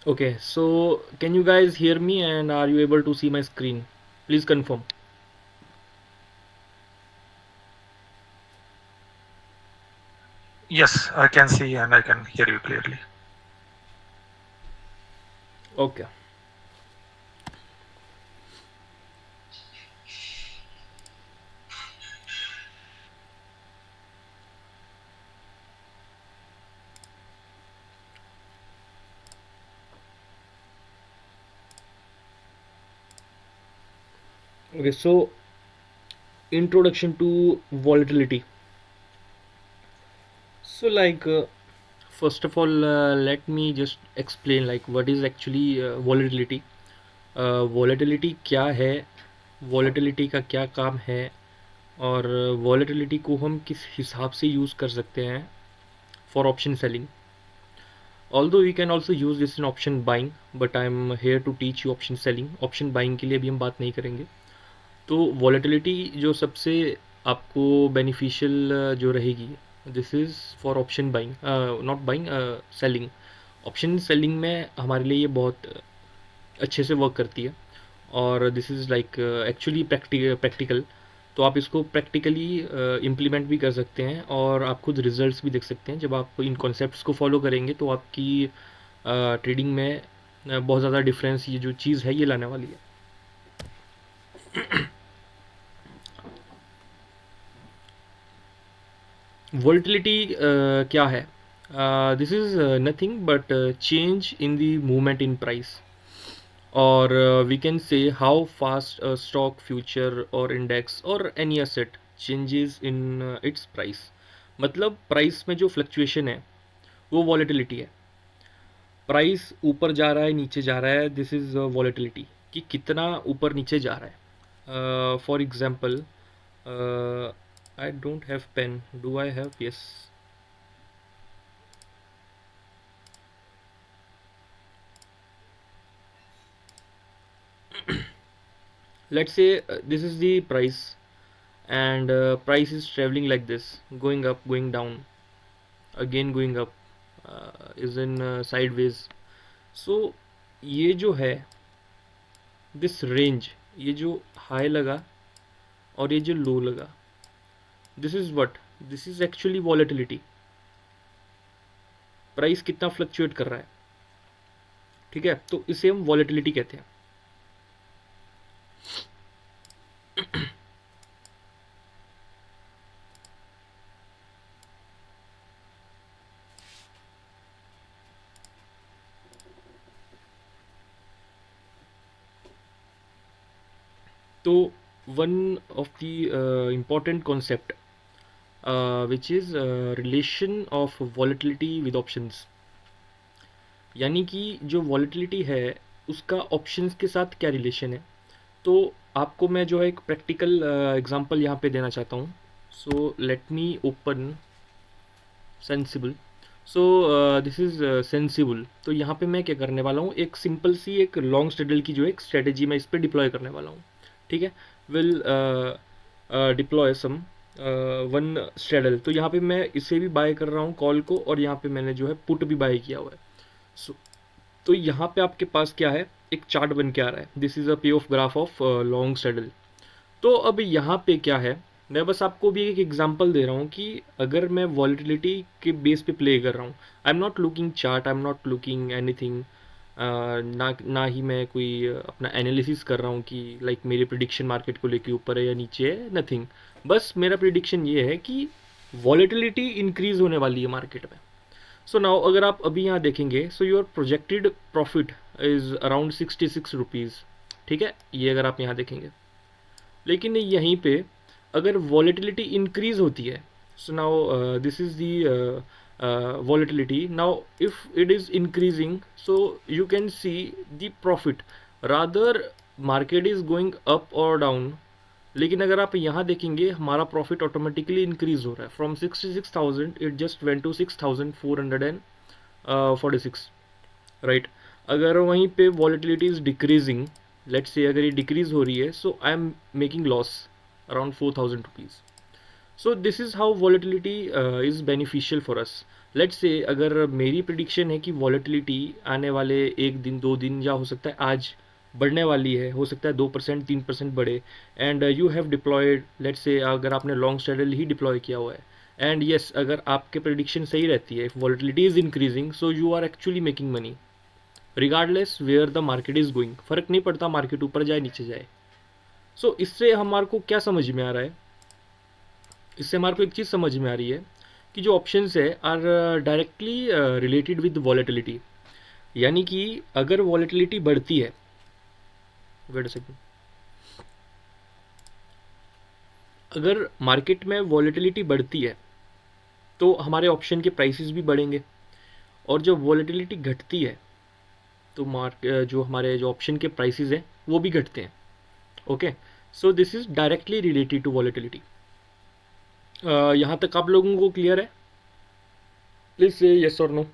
Okay, so can you guys hear me and are you able to see my screen? Please confirm. Yes, I can see and I can hear you clearly. Okay. Okay, so introduction to volatility. So first of all, let me just explain like what is actually volatility. Volatility क्या है, volatility का क्या काम है, और volatility को हम किस हिसाब से यूज़ कर सकते हैं for option selling. Although we can also use this in option buying, but I am here to teach you option selling. Option buying के लिए भी हम बात नहीं करेंगे. तो वॉलेटिलिटी जो सबसे आपको बेनिफिशियल जो रहेगी, this is for option buying, not buying, selling. Option selling में हमारे लिए ये बहुत अच्छे से वर्क करती है, और this is like actually practical. तो आप इसको प्रैक्टिकली इम्प्लीमेंट भी कर सकते हैं और आप खुद रिजल्ट्स भी देख सकते हैं. जब आप इन कॉन्सेप्ट्स को फॉलो करेंगे तो आपकी ट्रेडिंग में बहुत ज़्यादा डिफरेंस, ये जो चीज़ है ये लाने वाली है. वोल्टिलिटी क्या है? This is nothing but change in the movement in price, or we can say how fast a stock future or index or any asset changes in its price. मतलब प्राइस में जो फ्लक्चुएशन है वो वॉलेटिलिटी है. Price ऊपर जा रहा है, नीचे जा रहा है, दिस इज वॉलेटिलिटी. कि कितना ऊपर नीचे जा रहा है. For example, I don't have pen, do I have? Yes. Let's say this is the price, and price is traveling like this, going up, going down, again going up, is in sideways. So ये जो है, this range, ये जो high लगा और ये जो लो लगा, this is what, this is actually volatility. Price कितना फ्लक्चुएट कर रहा है. ठीक है, तो इसे हम वॉलेटिलिटी कहते हैं. तो one of the important concept which is relation of volatility with options. यानी कि जो वॉलेटिलिटी है उसका ऑप्शंस के साथ क्या रिलेशन है. तो आपको मैं जो है एक प्रैक्टिकल एग्जांपल यहाँ पे देना चाहता हूँ. So let me open sensible. So this is sensible. तो यहाँ पे मैं क्या करने वाला हूँ, एक सिंपल सी एक लॉन्ग स्ट्रेडल की जो एक स्ट्रेटेजी मैं इस पर डिप्लॉय करने वाला हूँ. ठीक है, will deploy some one straddle. तो यहाँ पे मैं इसे भी बाय कर रहा हूँ कॉल को, और यहाँ पे मैंने जो है पुट भी बाय किया हुआ है. सो तो यहाँ पे आपके पास क्या है, एक चार्ट बन के आ रहा है. दिस इज़ अ पे of graph of long straddle. तो अब यहाँ पे क्या है, मैं बस आपको भी एक एग्जांपल दे रहा हूँ कि अगर मैं वॉलेटिलिटी के बेस पे प्ले कर रहा हूँ, I am not looking chart, I am not looking anything. ना ही मैं कोई अपना एनालिसिस कर रहा हूँ कि लाइक मेरी प्रिडिक्शन मार्केट को लेके ऊपर है या नीचे है, नथिंग. बस मेरा प्रिडिक्शन ये है कि वॉलेटिलिटी इंक्रीज होने वाली है मार्केट में. सो नाउ अगर आप अभी यहाँ देखेंगे, so your projected profit is around 66 rupees. ठीक है, ये अगर आप यहाँ देखेंगे, लेकिन यहीं पे अगर वॉलेटिलिटी इंक्रीज होती है, so now this is the volatility. Now if it is increasing, so you can see the profit, rather market is going up or down. लेकिन अगर आप यहाँ देखेंगे हमारा प्रॉफिट ऑटोमेटिकली इंक्रीज हो रहा है. From 66,000 it just went to 6,446. Right. अगर वहीं पे volatility is decreasing, let's say अगर ये डिक्रीज हो रही है, so I am making loss around 4,000 rupees. So this is how volatility is beneficial for us. Let's say अगर मेरी प्रिडिक्शन है कि वॉलेटिलिटी आने वाले एक दिन 2 दिन या हो सकता है आज बढ़ने वाली है, हो सकता है 2% 3% बढ़े, and you have deployed, let's say अगर आपने लॉन्ग स्ट्रैडल ही डिप्लॉय किया हुआ है, एंड यस अगर आपके प्रिडिक्शन सही रहती है, if volatility is increasing, so you are actually making money regardless where the market is going. फर्क नहीं पड़ता मार्केट ऊपर जाए नीचे जाए. सो इससे हमारे को क्या समझ में आ रहा है, इससे हमारे को एक चीज़ समझ में आ रही है कि जो ऑप्शंस है are directly related with volatility. यानी कि अगर वॉलेटिलिटी बढ़ती है, वेट अ सेकंड, अगर मार्केट में वॉलेटिलिटी बढ़ती है तो हमारे ऑप्शन के प्राइसेस भी बढ़ेंगे, और जब वॉलेटिलिटी घटती है तो जो हमारे जो ऑप्शन के प्राइसेस हैं वो भी घटते हैं. Okay, so this is directly related to volatility. यहाँ तक आप लोगों को क्लियर है? प्लीज से यस और no.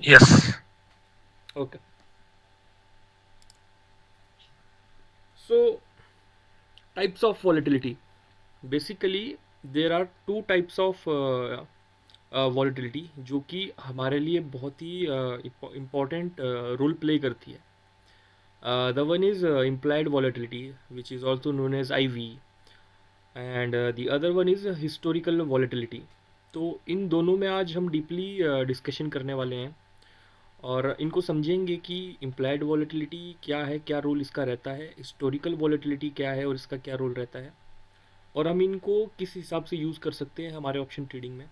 Yes. Okay, so types of volatility, basically there are two types of volatility जो कि हमारे लिए बहुत ही important रोल प्ले करती है. The one is implied volatility, which is also known as IV, and the other one is historical volatility. तो इन दोनों में आज हम डीपली डिस्कशन करने वाले हैं और इनको समझेंगे कि इम्प्लाइड वॉलेटिलिटी क्या है, क्या रोल इसका रहता है, हिस्टोरिकल वॉलेटिलिटी क्या है और इसका क्या रोल रहता है, और हम इनको किस हिसाब से यूज़ कर सकते हैं हमारे ऑप्शन ट्रेडिंग में.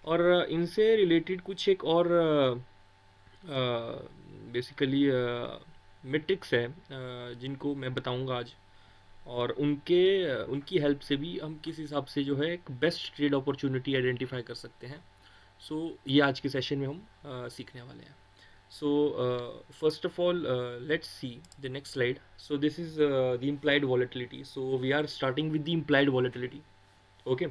और इनसे रिलेटेड कुछ एक और बेसिकली मेट्रिक्स है जिनको मैं बताऊंगा आज, और उनकी हेल्प से भी हम किस हिसाब से जो है एक बेस्ट ट्रेड अपॉर्चुनिटी आइडेंटिफाई कर सकते हैं. सो ये आज के सेशन में हम सीखने वाले हैं. So first of all, let's see the next slide. So this is the implied volatility. So we are starting with the implied volatility. Okay.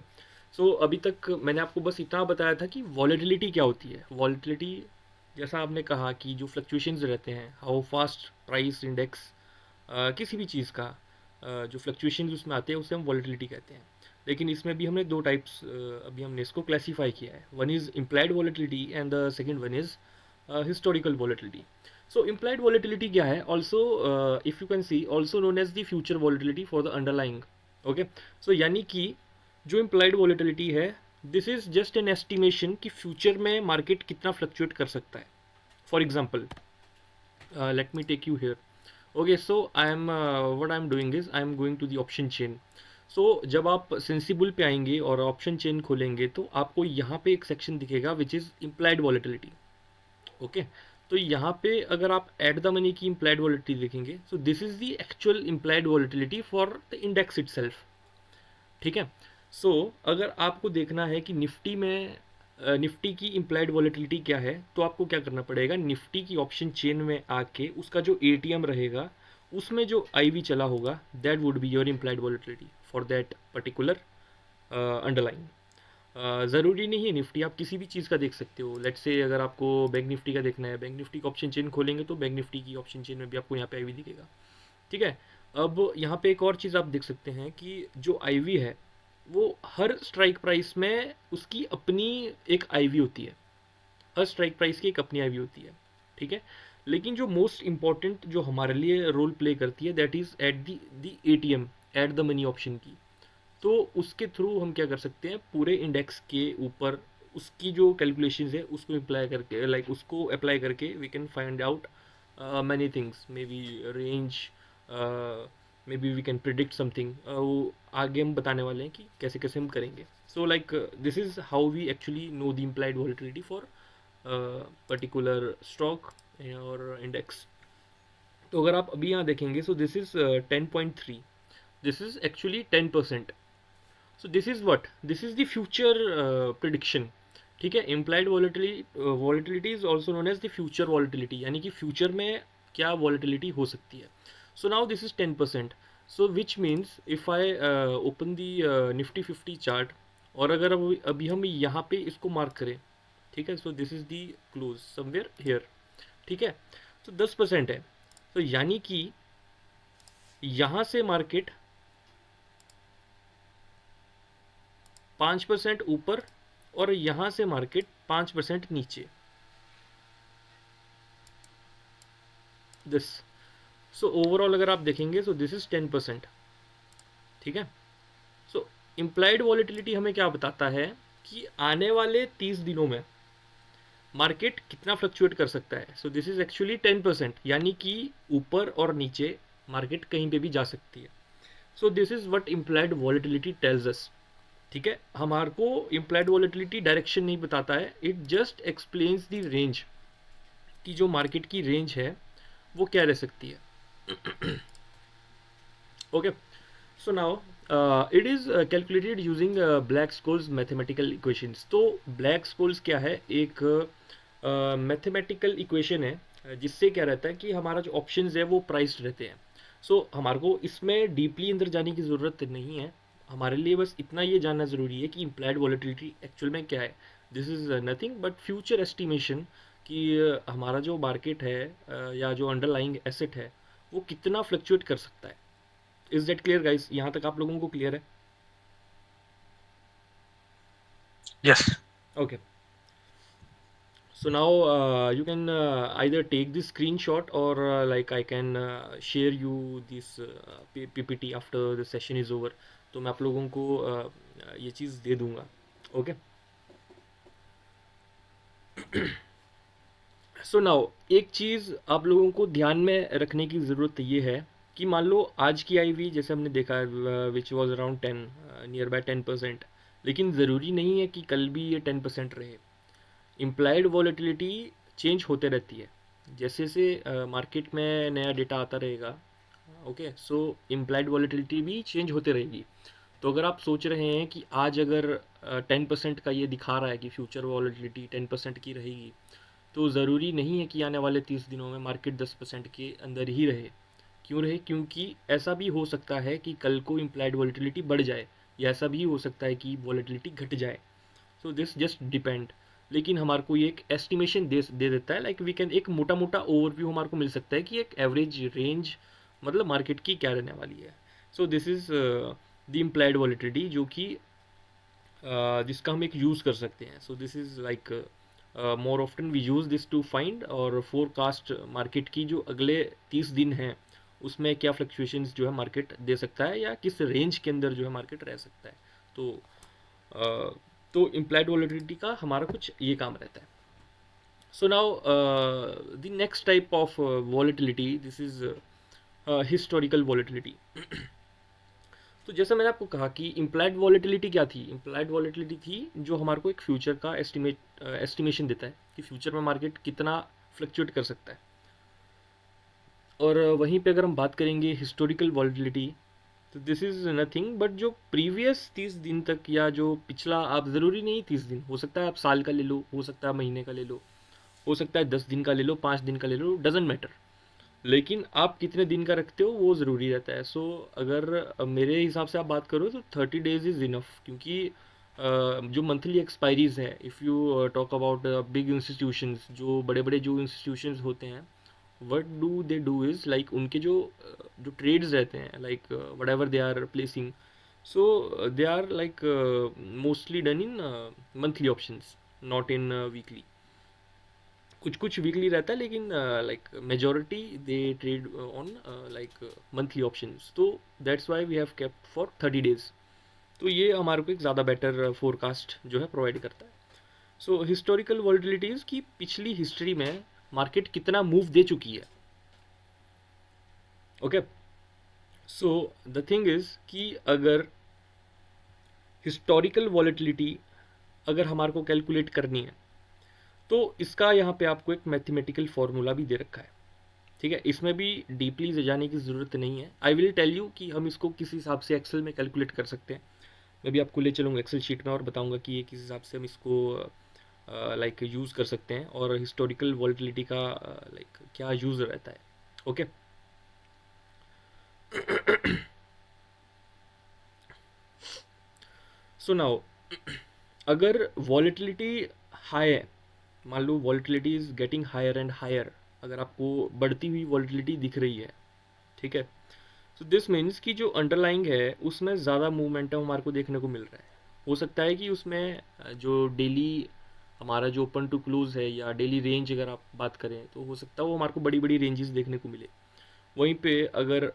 So अभी तक मैंने आपको बस इतना बताया था कि volatility क्या होती है. Volatility जैसा आपने कहा कि जो fluctuations रहते हैं, how fast price index किसी भी चीज़ का जो fluctuations उसमें आते हैं उसे हम volatility कहते हैं. लेकिन इसमें भी हमने दो टाइप्स अभी हमने इसको क्लासीफाई किया है. One is implied volatility and the second one is historical volatility. So implied volatility क्या है? Also if you can see also known as the future volatility for the underlying. Okay. So यानी कि जो implied volatility है, this is just an estimation कि future में market कितना fluctuate कर सकता है. For example, let me take you here. Okay, so I am what I am doing is I am going to the option chain. So जब आप sensible पे आएंगे और ऑप्शन चेन खोलेंगे तो आपको यहाँ पे एक सेक्शन दिखेगा विच इज़ इम्प्लाइड वॉलेटिलिटी. ओके, तो यहाँ पे अगर आप एट द मनी की इम्प्लाइड वॉलेटिलिटी देखेंगे, so this is the actual implied volatility for the index itself. ठीक है. सो अगर आपको देखना है कि निफ्टी में निफ्टी की इम्प्लाइड वॉलेटिलिटी क्या है, तो आपको क्या करना पड़ेगा, निफ्टी की ऑप्शन चेन में आके उसका जो एटीएम रहेगा उसमें जो आईवी चला होगा, that would be your implied volatility for that particular underline. ज़रूरी नहीं है निफ्टी, आप किसी भी चीज़ का देख सकते हो. लेट्स से अगर आपको बैंक निफ्टी का देखना है, बैंक निफ्टी का ऑप्शन चेन खोलेंगे तो बैंक निफ्टी की ऑप्शन चेन में भी आपको यहाँ पे आईवी दिखेगा. ठीक है. अब यहाँ पे एक और चीज़ आप देख सकते हैं कि जो आईवी है वो हर स्ट्राइक प्राइस में उसकी अपनी एक आईवी होती है. हर स्ट्राइक प्राइस की एक अपनी आईवी होती है. ठीक है. लेकिन जो मोस्ट इम्पॉर्टेंट जो हमारे लिए रोल प्ले करती है, that is at the ATM, at the money option की. तो उसके थ्रू हम क्या कर सकते हैं, पूरे इंडेक्स के ऊपर उसकी जो कैलकुलेशन है उसको अप्लाई करके, उसको अप्लाई करके we can find out many things, maybe range, maybe we can predict something. वो आगे हम बताने वाले हैं कि कैसे कैसे हम करेंगे. So this is how we actually know the implied volatility for particular stock और इंडेक्स. तो अगर आप अभी यहाँ देखेंगे, so this is 10.3, this is actually 10%. So this is what, this is the future prediction. ठीक है. Implied volatility is also known as the future volatility, यानी कि फ्यूचर में क्या वॉलेटिलिटी हो सकती है. So now this is 10%. So which means if I open the Nifty 50 chart, और अगर अभी हम यहाँ पे इसको मार्क करें, ठीक है, so this is the close somewhere here. ठीक है. तो 10% है. तो यानी कि यहाँ से मार्केट 5% ऊपर और यहाँ से मार्केट 5% नीचे, दिस। सो ओवरऑल अगर आप देखेंगे तो दिस इज 10%, ठीक है। सो इम्प्लाइड वॉलेटिलिटी हमें क्या बताता है कि आने वाले 30 दिनों में मार्केट कितना फ्लक्चुएट कर सकता है। सो दिस इज एक्चुअली 10%, यानी कि ऊपर और नीचे मार्केट कहीं पे भी जा सकती है। So this is what implied volatility tells us, ठीक है। हमारे को इम्प्लाइड वॉलेटिलिटी डायरेक्शन नहीं बताता है, it just explains the range, कि जो मार्केट की रेंज है वो क्या रह सकती है। Okay, so now it is calculated using Black Scholes mathematical equations. तो ब्लैक स्कोल्स क्या है, एक मैथमेटिकल इक्वेशन है जिससे क्या रहता है कि हमारा जो ऑप्शंस है वो प्राइस्ड रहते हैं। सो हमारे को इसमें डीपली अंदर जाने की ज़रूरत नहीं है, हमारे लिए बस इतना ये जानना ज़रूरी है कि इम्प्लाइड वॉलेटिलिटी एक्चुअल में क्या है। This is nothing but future estimation, कि हमारा जो मार्केट है या जो अंडरलाइंग एसेट है वो कितना फ्लक्चुएट कर सकता है। Is that clear guys? यहाँ तक आप लोगों को क्लियर है? Yes. Okay, so now you can either take this screenshot or like I can share you this PPT after the session is over। तो मैं आप लोगों को ये चीज़ दे दूंगा। ओके, सो नाउ एक चीज़ आप लोगों को ध्यान में रखने की ज़रूरत ये है कि मान लो आज की आई हुई जैसे हमने देखा which was around 10, near by 10%, लेकिन ज़रूरी नहीं है कि कल भी ये 10% रहे। इम्प्लाइड वॉलेटिलिटी चेंज होते रहती है, जैसे जैसे मार्केट में नया डेटा आता रहेगा। ओके, सो इम्प्लाइड वॉलेटिलिटी भी चेंज होते रहेगी। तो अगर आप सोच रहे हैं कि आज अगर 10% का ये दिखा रहा है कि फ्यूचर वॉलेटिलिटी 10% की रहेगी, तो ज़रूरी नहीं है कि आने वाले 30 दिनों में मार्केट 10% के अंदर ही रहे। क्यों रहे? क्योंकि ऐसा भी हो सकता है कि कल को इम्प्लाइड वॉलेटिलिटी बढ़ जाए, या ऐसा भी हो सकता है कि वॉलेटिलिटी घट जाए। सो दिस जस्ट डिपेंड, लेकिन हमारे को ये एक एस्टिमेशन दे देता है, लाइक वी कैन, एक मोटा मोटा ओवरव्यू हमारे को मिल सकता है कि एक एवरेज रेंज मतलब मार्केट की क्या रहने वाली है। So this is the implied volatility, जो कि जिसका हम एक यूज़ कर सकते हैं। So this is like more often we use this to find और फोरकास्ट मार्केट की जो अगले 30 दिन हैं उसमें क्या फ्लक्चुएशंस जो है मार्केट दे सकता है, या किस रेंज के अंदर जो है मार्केट रह सकता है। तो uh, तो इम्प्लाइड वॉलेटिलिटी का हमारा कुछ ये काम रहता है। So now the next type of volatility, this is historical volatility. तो जैसा मैंने आपको कहा कि इम्प्लाइड वॉलेटिलिटी क्या थी, इम्प्लाइड वॉलेटिलिटी थी जो हमारे को एक फ्यूचर का एस्टिमेशन देता है कि फ्यूचर में मार्केट कितना फ्लक्चुएट कर सकता है। और वहीं पे अगर हम बात करेंगे हिस्टोरिकल वॉलेटिलिटी, तो दिस इज़ नथिंग बट जो प्रीवियस 30 दिन तक, या जो पिछला, आप ज़रूरी नहीं 30 दिन, हो सकता है आप साल का ले लो, हो सकता है महीने का ले लो, हो सकता है 10 दिन का ले लो, 5 दिन का ले लो, डजेंट मैटर। लेकिन आप कितने दिन का रखते हो वो ज़रूरी रहता है। सो अगर मेरे हिसाब से आप बात करो तो 30 डेज इज़ इनफ, क्योंकि जो मंथली एक्सपायरीज है, if you talk about big institutions, जो बड़े बड़े जो इंस्टीट्यूशंस होते हैं, what do they do is like उनके जो ट्रेड्स रहते हैं, like whatever they are placing, so they are like mostly done in monthly options, not in weekly. कुछ कुछ वीकली रहता है, लेकिन like majority they trade on like monthly options. तो that's why we have kept for 30 days. तो ये हमारे को एक ज़्यादा बेटर फोरकास्ट जो है प्रोवाइड करता है। सो हिस्टोरिकल वॉलेटिलिटीज़ की पिछली हिस्ट्री में मार्केट कितना मूव दे चुकी है। Okay, so the thing is कि अगर हिस्टोरिकल वॉलेटिलिटी अगर हमारे को कैलकुलेट करनी है, तो इसका यहाँ पे आपको एक मैथमेटिकल फॉर्मूला भी दे रखा है, ठीक है। इसमें भी डीपली जाने की ज़रूरत नहीं है, आई विल टेल यू कि हम इसको किस हिसाब से एक्सेल में कैलकुलेट कर सकते हैं। मैं भी आपको ले चलूँगा एक्सेल शीट में और बताऊँगा कि ये किस हिसाब से हम इसको लाइक यूज़ कर सकते हैं, और हिस्टोरिकल वॉलेटिलिटी का लाइक क्या यूज़ रहता है। ओके, सो नाउ अगर वॉलेटिलिटी हाई है, मान लो volatility is getting higher and higher, अगर आपको बढ़ती हुई वॉलेटिलिटी दिख रही है, ठीक है, सो दिस मीन्स कि जो अंडरलाइंग है उसमें ज़्यादा मूवमेंटम हमारे को देखने को मिल रहा है। हो सकता है कि उसमें जो डेली हमारा जो ओपन टू क्लोज है या डेली रेंज अगर आप बात करें तो हो सकता है वो हमारे को बड़ी बड़ी रेंजेस देखने को मिले। वहीं पे अगर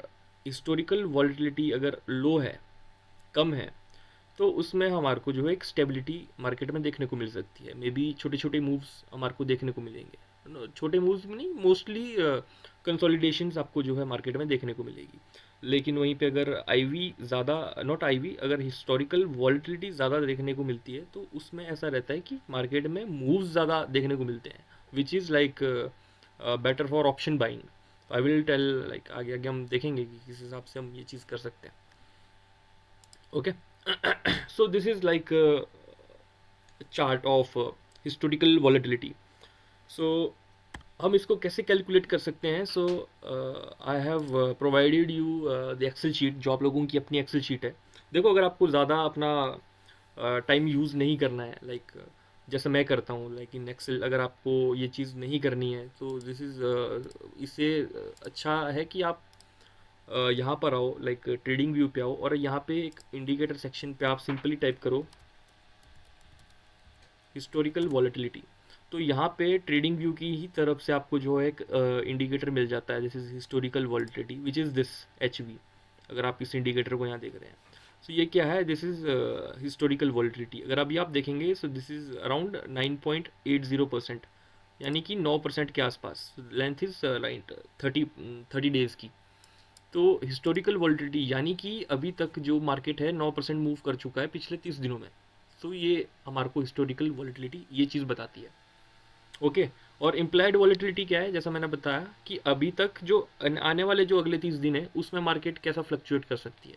हिस्टोरिकल वॉलेटिलिटी अगर लो है, कम है, तो उसमें हमारे को जो है एक स्टेबिलिटी मार्केट में देखने को मिल सकती है। मे बी छोटे छोटे मूव्स हमारे को देखने को मिलेंगे, छोटे मूव्स में नहीं, मोस्टली कंसोलिडेशंस आपको जो है मार्केट में देखने को मिलेगी। लेकिन वहीं पे अगर आईवी ज़्यादा, नॉट आईवी, अगर हिस्टोरिकल वॉलेटिलिटी ज़्यादा देखने को मिलती है तो उसमें ऐसा रहता है कि मार्केट में मूव्स ज़्यादा देखने को मिलते हैं, which is like better for option buying. I will tell, like आगे आगे हम देखेंगे कि किस हिसाब से हम ये चीज़ कर सकते हैं। Okay, so this is like a chart of historical volatility. So हम इसको कैसे कैलकुलेट कर सकते हैं? So I have provided you the Excel sheet, जो आप लोगों की अपनी एक्सेल शीट है। देखो, अगर आपको ज़्यादा अपना टाइम यूज़ नहीं करना है, लाइक जैसे मैं करता हूँ, लाइक इन एक्सेल, अगर आपको ये चीज़ नहीं करनी है तो दिस इज़, इससे अच्छा है कि आप यहाँ पर आओ, लाइक ट्रेडिंग व्यू पे आओ, और यहाँ पे एक इंडिकेटर सेक्शन पे आप सिंपली टाइप करो हिस्टोरिकल वॉलेटिलिटी। तो यहाँ पे ट्रेडिंग व्यू की ही तरफ से आपको जो है एक इंडिकेटर मिल जाता है, this is historical volatility which is this HV। अगर आप इस इंडिकेटर को यहाँ देख रहे हैं, तो ये क्या है? This is historical volatility. अगर अभी आप देखेंगे, सो दिस इज अराउंड 9.80%, यानी कि 9% के आसपास। लेंथ इज राइट 30 डेज की। तो हिस्टोरिकल वॉलेटिलिटी यानी कि अभी तक जो मार्केट है 9% मूव कर चुका है पिछले 30 दिनों में। तो ये हमारे को हिस्टोरिकल वॉलेटिलिटी ये चीज़ बताती है। ओके, और इम्प्लाइड वॉलेटिलिटी क्या है? जैसा मैंने बताया कि अभी तक जो आने वाले जो अगले 30 दिन है उसमें मार्केट कैसा फ्लक्चुएट कर सकती है।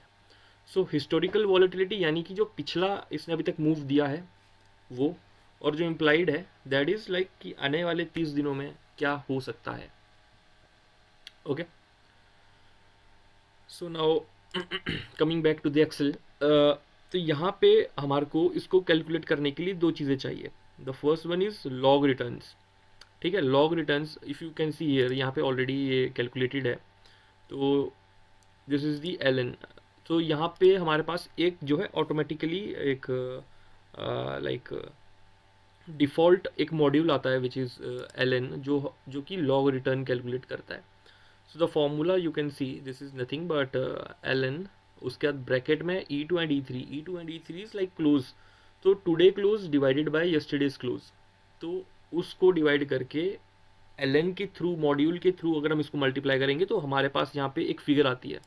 सो हिस्टोरिकल वॉलेटिलिटी यानी कि जो पिछला इसने अभी तक मूव दिया है वो, और जो इम्प्लाइड है दैट इज़ लाइक कि आने वाले 30 दिनों में क्या हो सकता है। Okay, so now coming back to the Excel. तो यहाँ पे हमारे को इसको कैलकुलेट करने के लिए दो चीज़ें चाहिए। The first one is log returns. ठीक है, log returns, if you can see here, यहाँ पे ऑलरेडी ये कैलकुलेटेड है। तो दिस इज़ दी LN। तो यहाँ पे हमारे पास एक जो है ऑटोमेटिकली एक लाइक डिफ़ॉल्ट एक मॉड्यूल आता है विच इज़ LN, जो कि लॉग रिटर्न कैलकुलेट करता है। So the formula you can see, this is nothing but LN, उसके बाद ब्रैकेट में E2 and E3। E2 and E3 is like close. तो today close divided by yesterday's close, तो उसको डिवाइड करके LN के थ्रू, मॉड्यूल के through अगर हम इसको मल्टीप्लाई करेंगे तो हमारे पास यहाँ पे एक फिगर आती है।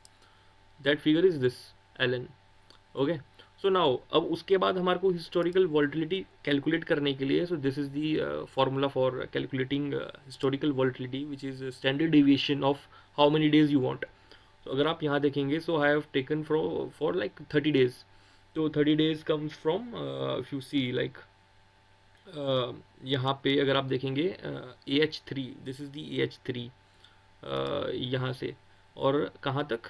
That figure is this LN। Okay, so now अब उसके बाद हमारे को हिस्टोरिकल वॉलेटिलिटी कैलकुलेट करने के लिए, so this is the formula for calculating historical volatility which is standard deviation of how many days you want. तो अगर आप यहाँ देखेंगे, so I have taken for like 30 days. तो 30 days comes from, if you see like यहाँ पे अगर आप देखेंगे AH3, this is the AH3, यहाँ से और कहाँ तक,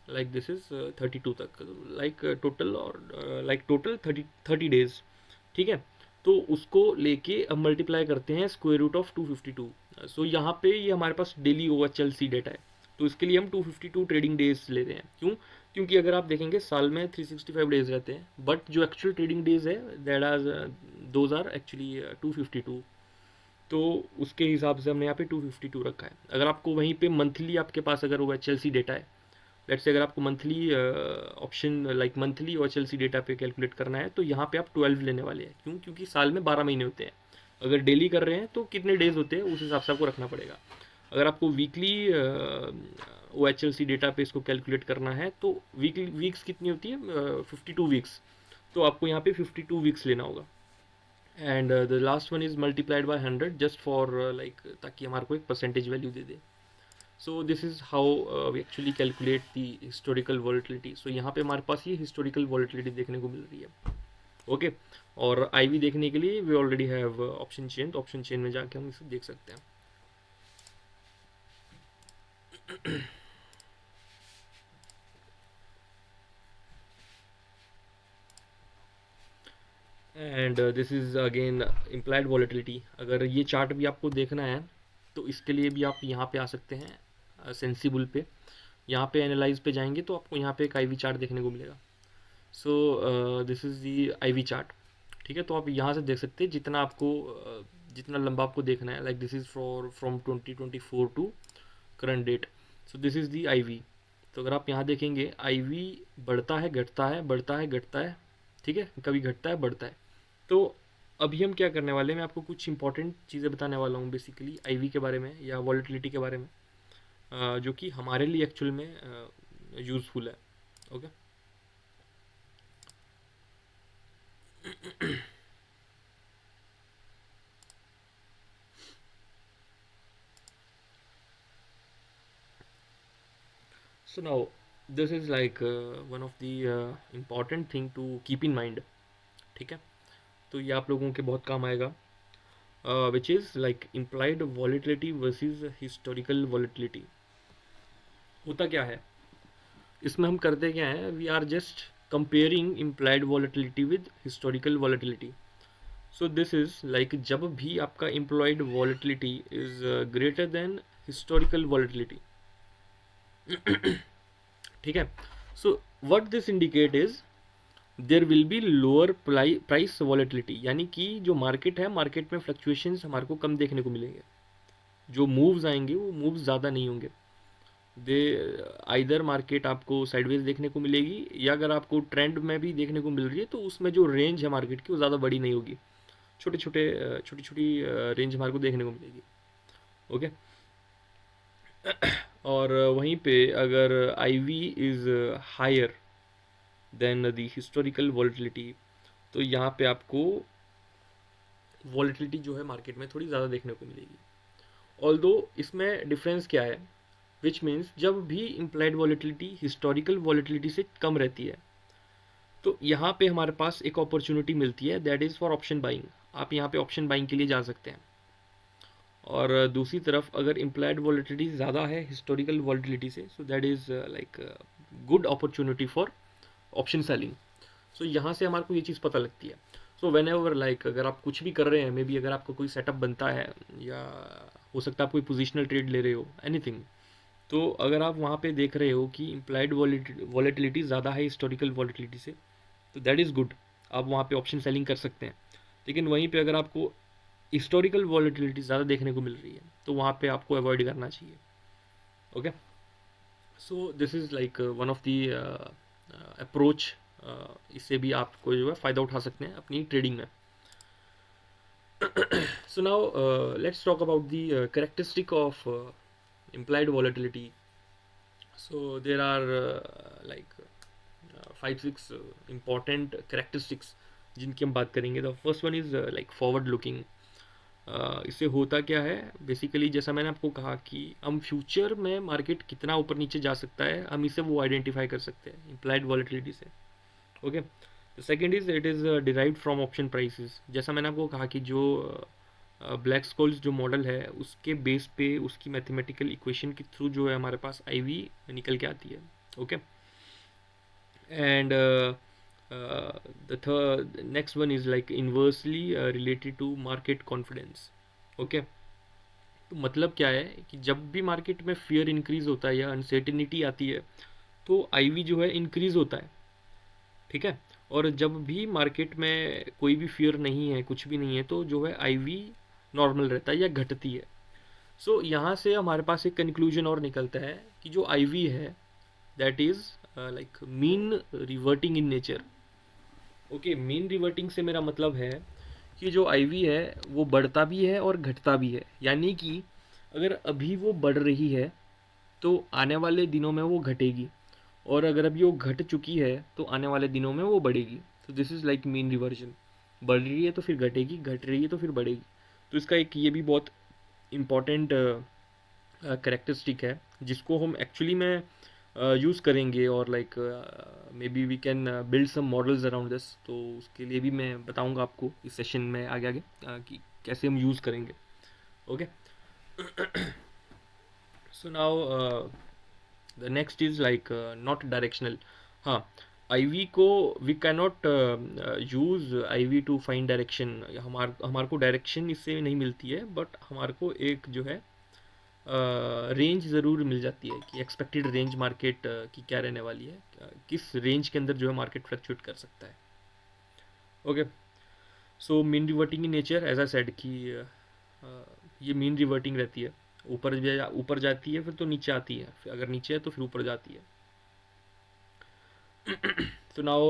लाइक दिस इज 32 तक, लाइक टोटल, और लाइक टोटल 30 डेज। ठीक है, तो उसको लेके अब मल्टीप्लाई करते हैं स्क्वायर रूट ऑफ 252। सो यहाँ पे ये हमारे पास डेली OHLC डेटा है, तो इसके लिए हम 252 ट्रेडिंग डेज ले रहे हैं। क्यों? क्योंकि अगर आप देखेंगे साल में 365 डेज रहते हैं, बट जो एक्चुअल ट्रेडिंग डेज है that are, those are actually 252। तो उसके हिसाब से हमने यहाँ पे 252 रखा है। अगर आपको वहीं पे मंथली आपके पास अगर OHLC डेटा है, लेट्स से अगर आपको monthly option like monthly OHLC data पे कैलकुलेट करना है, तो यहाँ पे आप 12 लेने वाले हैं। क्यों? क्योंकि साल में 12 महीने होते हैं। अगर डेली कर रहे हैं तो कितने डेज होते हैं उस हिसाब से आपको रखना पड़ेगा। अगर आपको वीकली OHLC डेटा पे इसको कैलकुलेट करना है तो वीकली वीक्स कितनी होती है? 52 वीक्स। तो आपको यहाँ पे 52 वीक्स लेना होगा। And the last one is multiplied by 100 just for like, ताकि हमारे को एक परसेंटेज वैल्यू दे दे। So this is how we actually calculate the historical volatility. सो यहाँ पे हमारे पास ये हिस्टोरिकल वॉलेटिलिटी देखने को मिल रही है। ओके, और IV देखने के लिए we already have option chain, तो ऑप्शन चेन में जाके हम इसे देख सकते हैं। And this is again implied volatility. अगर ये चार्ट भी आपको देखना है तो इसके लिए भी आप यहाँ पे आ सकते हैं सेंसिबल पे। यहाँ पे एनालाइज पे जाएंगे तो आपको यहाँ पे एक आईवी चार्ट देखने को मिलेगा। So this is the IV chart. ठीक है, तो आप यहाँ से देख सकते हैं जितना आपको जितना लंबा आपको देखना है, like this is for from 2024 to current date. So this is the IV. तो अगर आप यहाँ देखेंगे आईवी बढ़ता है घटता है, बढ़ता है घटता है, ठीक है, कभी घटता है बढ़ता है। तो अभी हम क्या करने वाले हैं, मैं आपको कुछ इंपॉर्टेंट चीज़ें बताने वाला हूँ बेसिकली आईवी के बारे में या वॉलेटिलिटी के बारे में, जो कि हमारे लिए एक्चुअल में यूज़फुल है। Okay, so now this is like one of the important thing to keep in mind। ठीक है, तो ये आप लोगों के बहुत काम आएगा, which is like implied volatility versus historical volatility. होता क्या है इसमें, हम करते क्या है, we are just comparing implied volatility with historical volatility. So this is like जब भी आपका implied volatility is greater than historical volatility, ठीक है। So what this indicate is there will be lower price volatility, यानी कि जो market है, market में फ्लक्चुएशंस हमारे को कम देखने को मिलेंगे, जो मूव्स आएंगे वो मूव्स ज़्यादा नहीं होंगे। दे आइदर मार्केट आपको साइडवेज देखने को मिलेगी, या अगर आपको ट्रेंड में भी देखने को मिल रही है तो उसमें जो रेंज है मार्केट की वो ज़्यादा बड़ी नहीं होगी, छोटी छोटी रेंज हमारे को देखने को मिलेगी। ओके, और वहीं पे अगर I V is higher than the historical volatility, तो यहाँ पे आपको वॉलेटिलिटी जो है मार्केट में थोड़ी ज़्यादा देखने को मिलेगी। ऑल्दो इसमें डिफरेंस क्या है, विच मीन्स जब भी इम्प्लाइड वॉलेटिलिटी हिस्टोरिकल वॉलेटिलिटी से कम रहती है तो यहाँ पे हमारे पास एक अपॉर्चुनिटी मिलती है, that is for option buying. आप यहाँ पे ऑप्शन बाइंग के लिए जा सकते हैं। और दूसरी तरफ अगर इम्प्लाइड वॉलेटिलिटी ज़्यादा है हिस्टोरिकल वॉलेटिलिटी से, so that is like good opportunity for option selling. So यहाँ से हमारे को ये चीज़ पता लगती है। सो वेन एवर लाइक अगर आप कुछ भी कर रहे हैं, मे बी अगर आपका कोई सेटअप बनता है, या हो सकता है आप कोई पोजिशनल ट्रेड ले रहे हो, एनीथिंग, तो अगर आप वहाँ पे देख रहे हो कि इम्प्लाइड वॉलेटिलिटी ज़्यादा है हिस्टोरिकल वॉलेटिलिटी से, तो दैट इज़ गुड, आप वहाँ पे ऑप्शन सेलिंग कर सकते हैं। लेकिन वहीं पे अगर आपको हिस्टोरिकल वॉलेटिलिटी ज़्यादा देखने को मिल रही है तो वहाँ पे आपको अवॉइड करना चाहिए। Okay, so this is like one of the approach, इससे भी आपको जो है फ़ायदा उठा सकते हैं अपनी ट्रेडिंग में। So now let's talk about the characteristic of implied volatility. So there are like 5-6 important characteristics जिनकी हम बात करेंगे। The first one is like forward looking. इससे होता क्या है बेसिकली, जैसा मैंने आपको कहा कि हम फ्यूचर में मार्केट कितना ऊपर नीचे जा सकता है, हम इसे वो आइडेंटिफाई कर सकते हैं इम्प्लाइड वॉलेटिलिटी से। Okay, the second is it is derived from option prices. जैसा मैंने आपको कहा कि जो ब्लैक स्कोल्स जो मॉडल है उसके बेस पे उसकी मैथमेटिकल इक्वेशन के थ्रू जो है हमारे पास आईवी निकल के आती है। Okay, and the third next one is like inversely related to market confidence. Okay, तो मतलब क्या है कि जब भी मार्केट में फियर इंक्रीज होता है या अनसर्टेनिटी आती है तो आईवी जो है इंक्रीज होता है। ठीक है, और जब भी मार्केट में कोई भी फियर नहीं है, कुछ भी नहीं है, तो जो है आईवी नॉर्मल रहता है या घटती है। सो यहाँ से हमारे पास एक कंक्लूजन और निकलता है कि जो IV that that is like mean reverting in nature. Okay, mean reverting से मेरा मतलब है कि जो आईवी है वो बढ़ता भी है और घटता भी है, यानी कि अगर अभी वो बढ़ रही है तो आने वाले दिनों में वो घटेगी, और अगर अभी वो घट चुकी है तो आने वाले दिनों में वो बढ़ेगी। तो this is like mean reversion, बढ़ रही है तो फिर घटेगी, घट रही है तो फिर बढ़ेगी। तो इसका एक ये भी बहुत इम्पॉर्टेंट करेक्टरिस्टिक है जिसको हम एक्चुअली में यूज़ करेंगे, और like maybe we can build some models around this. तो उसके लिए भी मैं बताऊंगा आपको इस सेशन में आगे आगे कि कैसे हम यूज़ करेंगे। Okay, so now the next is like not directional. हाँ, आईवी को we can not use IV to find direction. हमारे को डायरेक्शन इससे नहीं मिलती है, बट हमारे को एक जो है रेंज ज़रूर मिल जाती है कि एक्सपेक्टेड रेंज मार्केट की क्या रहने वाली है, किस रेंज के अंदर जो है मार्केट फ्लक्चुएट कर सकता है। Okay, so mean reverting in nature as I said कि ये मीन रिवर्टिंग रहती है, ऊपर जाती है फिर तो नीचे आती है, फिर अगर नीचे है तो फिर ऊपर जाती है। So now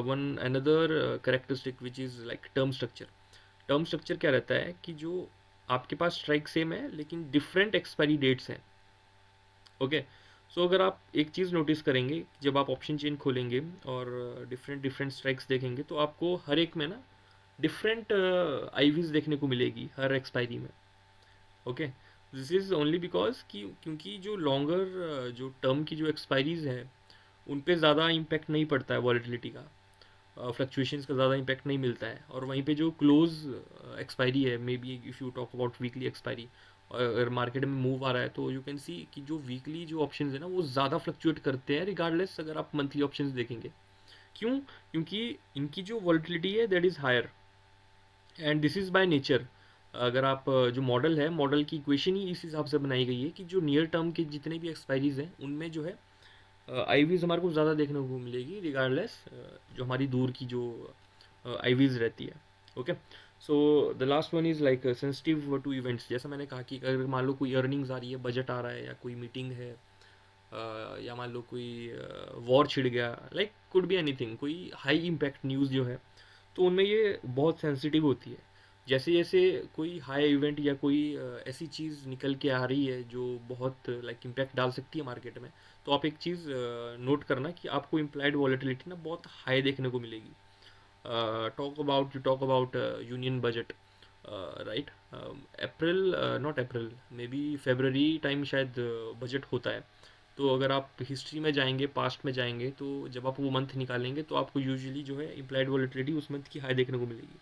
one another characteristic which is like term structure. Term structure क्या रहता है कि जो आपके पास स्ट्राइक सेम है लेकिन डिफरेंट एक्सपायरी डेट्स हैं। ओके, सो अगर आप एक चीज़ नोटिस करेंगे, जब आप ऑप्शन चेन खोलेंगे और डिफरेंट डिफरेंट स्ट्राइक्स देखेंगे तो आपको हर एक में ना डिफरेंट आईवीज देखने को मिलेगी हर एक्सपायरी में। Okay, this is only because कि क्योंकि जो लॉन्गर जो टर्म की जो एक्सपायरीज है उन पे ज़्यादा इम्पैक्ट नहीं पड़ता है वॉलेटिलिटी का, फ्लक्चुएशंस का ज़्यादा इम्पैक्ट नहीं मिलता है, और वहीं पे जो क्लोज एक्सपायरी है, may be if you talk about weekly expiry, अगर मार्केट में मूव आ रहा है तो यू कैन सी कि जो वीकली जो ऑप्शंस है ना वो ज़्यादा फ्लक्चुएट करते हैं रिगार्डलेस अगर आप मंथली ऑप्शंस देखेंगे। क्यों? क्योंकि इनकी जो वॉलेटिलिटी है that is higher, and this is by nature. अगर आप जो मॉडल है, मॉडल की इक्वेशन ही इस हिसाब से बनाई गई है कि जो नियर टर्म के जितने भी एक्सपायरीज हैं उनमें जो है आईवीज हमारे को ज़्यादा देखने को मिलेगी रिगार्डलेस जो हमारी दूर की जो आईवीज रहती है। Okay, so the last one is like sensitive to events. जैसा मैंने कहा कि अगर मान लो कोई अर्निंग्स आ रही है, बजट आ रहा है, या कोई मीटिंग है, या मान लो कोई वॉर छिड़ गया, लाइक कुड बी एनीथिंग, कोई हाई इम्पैक्ट न्यूज़ जो है, तो उनमें ये बहुत सेंसिटिव होती है। जैसे जैसे कोई हाई इवेंट या कोई ऐसी चीज़ निकल के आ रही है जो बहुत लाइक इम्पैक्ट डाल सकती है मार्केट में, तो आप एक चीज़ नोट करना कि आपको इम्प्लाइड वॉलेटिलिटी ना बहुत हाई देखने को मिलेगी। Talk about union budget, right, April, not April, may be February time शायद बजट होता है। तो अगर आप हिस्ट्री में जाएंगे, पास्ट में जाएंगे, तो जब आप वो मंथ निकालेंगे तो आपको यूजुअली जो है इम्प्लाइड वॉलेटिलिटी उस मंथ की हाई देखने को मिलेगी।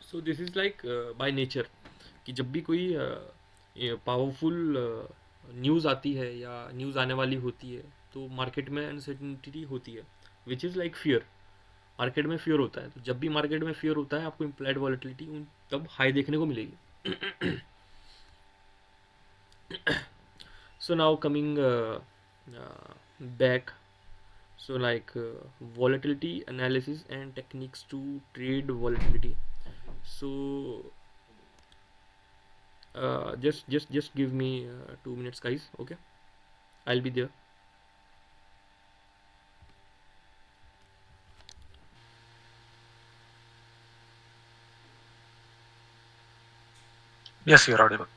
सो this is like by nature कि जब भी कोई पावरफुल न्यूज़ आती है या न्यूज़ आने वाली होती है तो मार्केट में अनसर्टिनिटी होती है, which is like fear. Market में फियर होता है, तो जब भी मार्केट में फियर होता है आपको इम्प्लाइड वॉलेटिलिटी उन तब हाई देखने को मिलेगी। सो now coming back, so like volatility analysis and techniques to trade volatility. So just give me 2 minutes guys, okay, I'll be there. Yes, you're audible.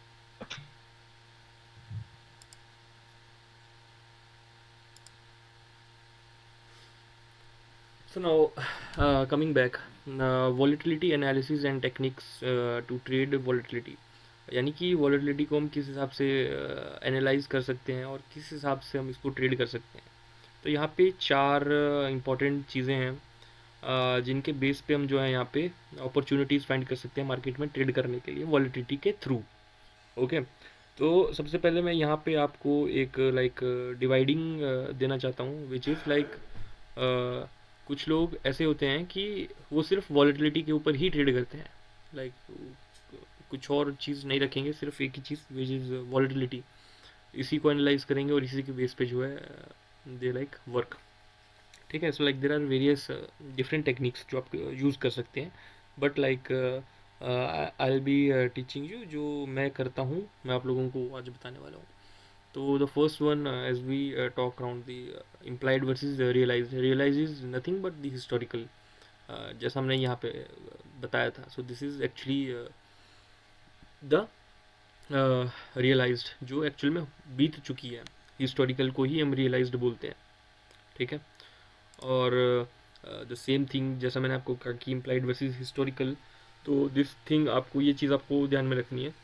So now coming back, volatility analysis and techniques to trade volatility, यानी कि volatility को हम किस हिसाब से analyse कर सकते हैं और किस हिसाब से हम इसको ट्रेड कर सकते हैं। तो यहाँ पे चार इंपॉर्टेंट चीज़ें हैं जिनके बेस पे हम जो है यहाँ पे अपॉर्चुनिटीज़ फाइंड कर सकते हैं मार्केट में ट्रेड करने के लिए वॉलेटिलिटी के थ्रू। ओके, तो सबसे पहले मैं यहाँ पे आपको एक लाइक डिवाइडिंग देना चाहता हूँ, विच इज़ लाइक कुछ लोग ऐसे होते हैं कि वो सिर्फ वॉलेटिलिटी के ऊपर ही ट्रेड करते हैं, लाइक कुछ और चीज़ नहीं रखेंगे, सिर्फ एक ही चीज़ विच इज़ वॉलेटिलिटी, इसी को एनालाइज करेंगे और इसी के बेस पे जो है दे लाइक वर्क। ठीक है, so like there are various different techniques जो आप यूज़ कर सकते हैं, but like I will be teaching you जो मैं करता हूँ, मैं आप लोगों को आज बताने वाला हूँ। तो the first one as we talk around the implied versus realise is nothing but the historical, जैसा हमने यहाँ पे बताया था। So this is actually the realised जो एक्चुअल में बीत चुकी है, हिस्टोरिकल को ही हम रियलाइज्ड बोलते हैं। ठीक है, और द सेम थिंग जैसा मैंने आपको कहा कि इम्प्लाइड वर्सेस हिस्टोरिकल, तो दिस थिंग आपको ये चीज़ आपको ध्यान में रखनी है,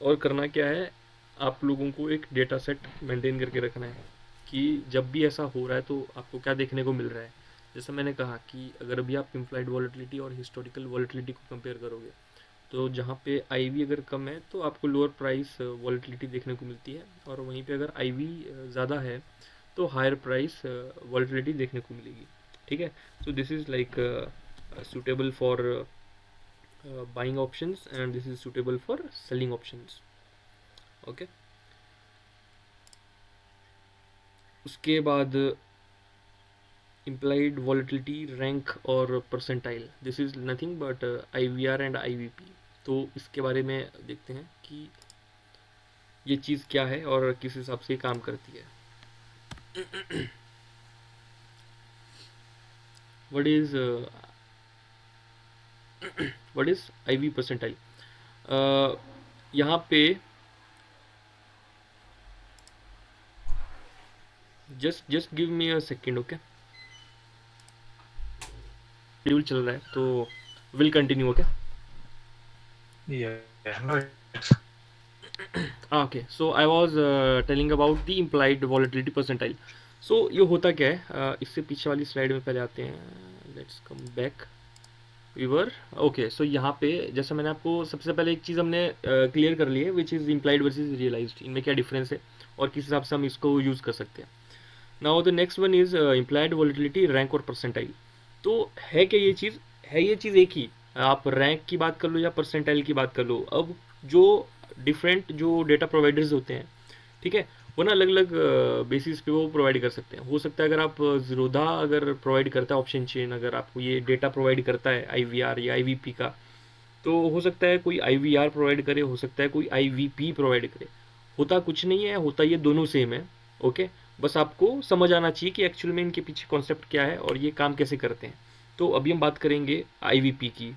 और करना क्या है, आप लोगों को एक डेटा सेट मेंटेन करके रखना है कि जब भी ऐसा हो रहा है तो आपको क्या देखने को मिल रहा है। जैसा मैंने कहा कि अगर अभी आप इम्प्लाइड वॉलेटिलिटी और हिस्टोरिकल वॉलेटिलिटी को कंपेयर करोगे, तो जहाँ पे आईवी अगर कम है तो आपको लोअर प्राइस वॉलेटिलिटी देखने को मिलती है, और वहीं पे अगर आईवी ज़्यादा है तो हायर प्राइस वॉलेटिलिटी देखने को मिलेगी। ठीक है, so this is like suitable for buying options and this is suitable for selling options. Okay. उसके बाद implied volatility rank और percentile, this is nothing but IVR and IVP। तो इसके बारे में देखते हैं कि ये चीज़ क्या है और किस हिसाब से काम करती है। what is what is IV percentile? यहाँ पे just give me a second, okay. Schedule चल रहा है तो will continue, okay. Yeah, no, okay, so I was telling about the implied volatility percentile. सो ये होता क्या है, इससे पीछे वाली स्लाइड में पहले आते हैं। Let's come back weaver. Okay, so यहाँ पे जैसा मैंने आपको सबसे पहले एक चीज़ हमने क्लियर कर ली है, which is implied versus realised, इनमें क्या डिफरेंस है और किस हिसाब से हम इसको यूज़ कर सकते हैं। Now the next one is implied volatility rank और परसेंटाइल। तो है क्या ये चीज़, है ये चीज़ एक ही, आप रैंक की बात कर लो या परसेंटाइल की बात कर लो। अब जो डिफरेंट जो डेटा प्रोवाइडर्स होते हैं, ठीक है, वो ना अलग अलग बेसिस पे वो प्रोवाइड कर सकते हैं। हो सकता है अगर आप ज़ीरोधा अगर प्रोवाइड करता है ऑप्शन चेन, अगर आपको ये डेटा प्रोवाइड करता है आईवीआर या आईवीपी का, तो हो सकता है कोई आईवीआर प्रोवाइड करे, हो सकता है कोई आईवीपी प्रोवाइड करे। होता कुछ नहीं है, होता ये दोनों सेम है, ओके। बस आपको समझ आना चाहिए कि एक्चुअल में इनके पीछे कॉन्सेप्ट क्या है और ये काम कैसे करते हैं। तो अभी हम बात करेंगे आईवीपी की,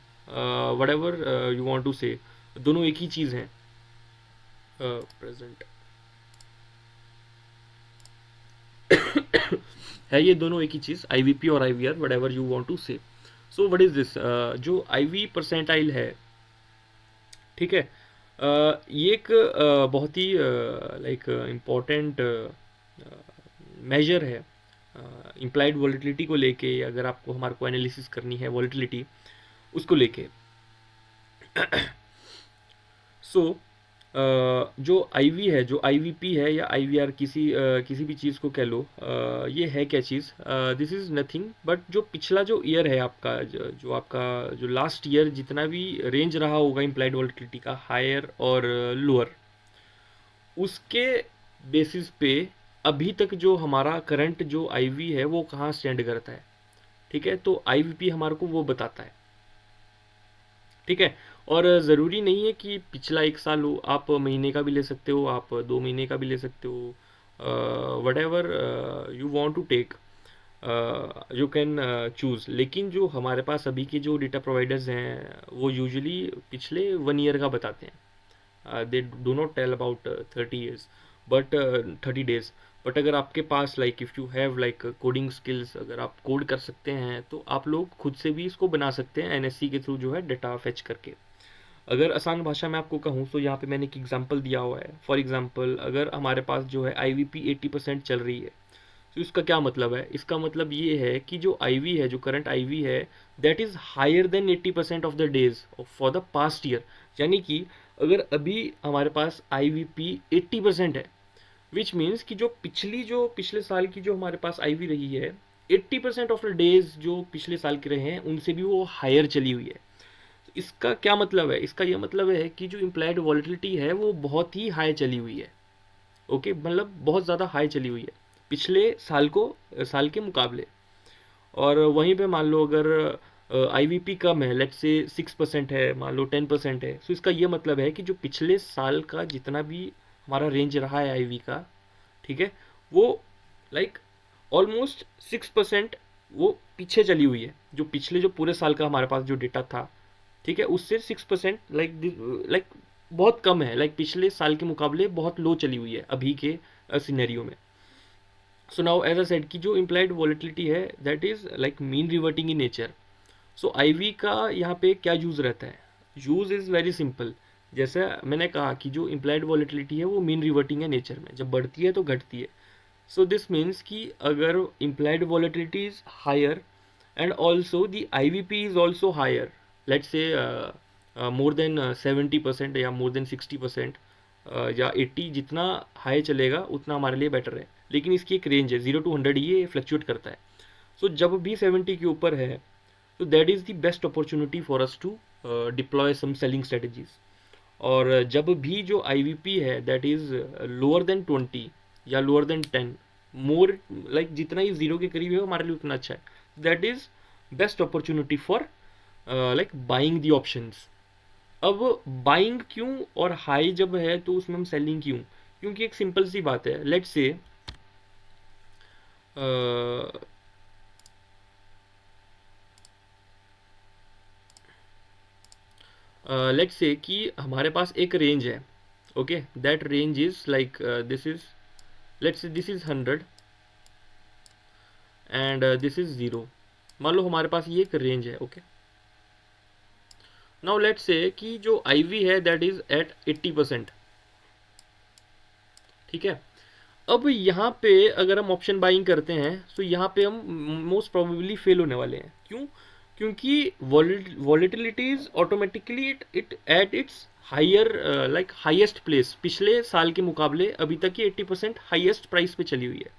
whatever you want to say, दोनों एक ही चीज़ हैं। प्रेजेंट है ये दोनों एक ही चीज़, आईवीपी और IVR, whatever you want to say. So what is this, जो आईवी परसेंटाइल है, ठीक है, ये एक बहुत ही लाइक इम्पॉर्टेंट मेजर है इम्प्लाइड वॉलेटिलिटी को लेके। अगर आपको हमारे को एनालिसिस करनी है वॉलेटिलिटी उसको लेके। सो जो आईवी है, जो आईवीपी है या आईवीआर, किसी भी चीज़ को कह लो, ये है क्या चीज़, दिस इज़ नथिंग बट जो पिछला जो ईयर है आपका, जो आपका जो लास्ट ईयर जितना भी रेंज रहा होगा इम्प्लाइड वॉलेटिलिटी का, हायर और लोअर, उसके बेसिस पे अभी तक जो हमारा करंट जो आईवी है वो कहाँ स्टैंड करता है, ठीक है। तो आईवीपी हमारे को वो बताता है, ठीक है। और ज़रूरी नहीं है कि पिछला एक साल हो, आप महीने का भी ले सकते हो, आप 2 महीने का भी ले सकते हो, whatever you want to take, you can choose. लेकिन जो हमारे पास अभी के जो डेटा प्रोवाइडर्स हैं वो यूजुअली पिछले 1 ईयर का बताते हैं। They do not tell about 30 years but 30 days। But अगर आपके पास like if you have like coding skills, अगर आप कोड कर सकते हैं तो आप लोग खुद से भी इसको बना सकते हैं एनएससी के थ्रू जो है डेटा फेच करके। अगर आसान भाषा में आपको कहूँ तो यहाँ पे मैंने एक एग्जांपल दिया हुआ है। फॉर एग्जांपल अगर हमारे पास जो है आईवीपी 80% चल रही है, तो इसका क्या मतलब है, इसका मतलब ये है कि जो आईवी है, जो current IV that, that is higher देन 80% of the days for the past year. यानी कि अगर अभी हमारे पास आईवीपी 80% है, विच मीन्स कि जो पिछले साल की जो हमारे पास आईवी रही है, 80% ऑफ द डेज जो पिछले साल के रहे हैं उनसे भी वो हायर चली हुई है। तो इसका क्या मतलब है, इसका ये मतलब है कि जो इम्प्लाइड वॉलेटिलिटी है वो बहुत ही हाई चली हुई है, ओके, मतलब बहुत ज़्यादा हाई चली हुई है पिछले साल के मुकाबले। और वहीं पे मान लो अगर आईवीपी कम है, लेट्स से 6% है, मान लो 10% है, तो इसका ये मतलब है कि जो पिछले साल का जितना भी हमारा रेंज रहा है आईवी का, ठीक है, वो लाइक ऑलमोस्ट 6% वो पीछे चली हुई है। जो पिछले जो पूरे साल का हमारे पास जो डेटा था, ठीक है, उससे 6% लाइक बहुत कम है, लाइक पिछले साल के मुकाबले बहुत लो चली हुई है अभी के सिनेरियो में। So now as I said कि जो इम्प्लाइड वॉलेटिलिटी है that is like mean reverting in nature. So IV का यहाँ पे क्या यूज़ रहता है, यूज़ इज़ वेरी सिंपल। जैसे मैंने कहा कि जो इम्प्लाइड वॉलेटिलिटी है वो मीन रिवर्टिंग है नेचर में, जब बढ़ती है तो घटती है। सो दिस मीन्स कि अगर implied volatility is higher and also the IVP is also higher, let's say more than 70% या मोर देन 60% या 80, जितना हाई चलेगा उतना हमारे लिए बेटर है। लेकिन इसकी एक रेंज है, 0 to 100 ये फ्लक्चुएट करता है। सो जब भी 70 के ऊपर है, so that is the best opportunity for us to deploy some selling strategies। और जब भी जो IVP है दैट इज लोअर देन 20 या लोअर देन 10, मोर लाइक जितना ही जीरो के करीब है हमारे लिए उतना अच्छा है, that is best opportunity for like buying the options. अब बाइंग क्यों और हाई जब है तो उसमें हम सेलिंग क्यों? क्योंकि एक सिंपल सी बात है, लेट्स से लेट्स से कि हमारे पास एक रेंज है, okay, that range is like this is, let's say this is 100 and this is 0। मान लो हमारे पास ये एक रेंज है, ओके। नाउ लेट्स से कि जो IV है दैट इज एट 80%, ठीक है। अब यहाँ पे अगर हम ऑप्शन बाइंग करते हैं तो यहाँ पे हम मोस्ट प्रोबेबली फेल होने वाले हैं। क्यों? क्योंकि volatility is automatically it at its higher like highest place, पिछले साल के मुकाबले अभी तक की 80% हाईएस्ट प्राइस पे चली हुई है।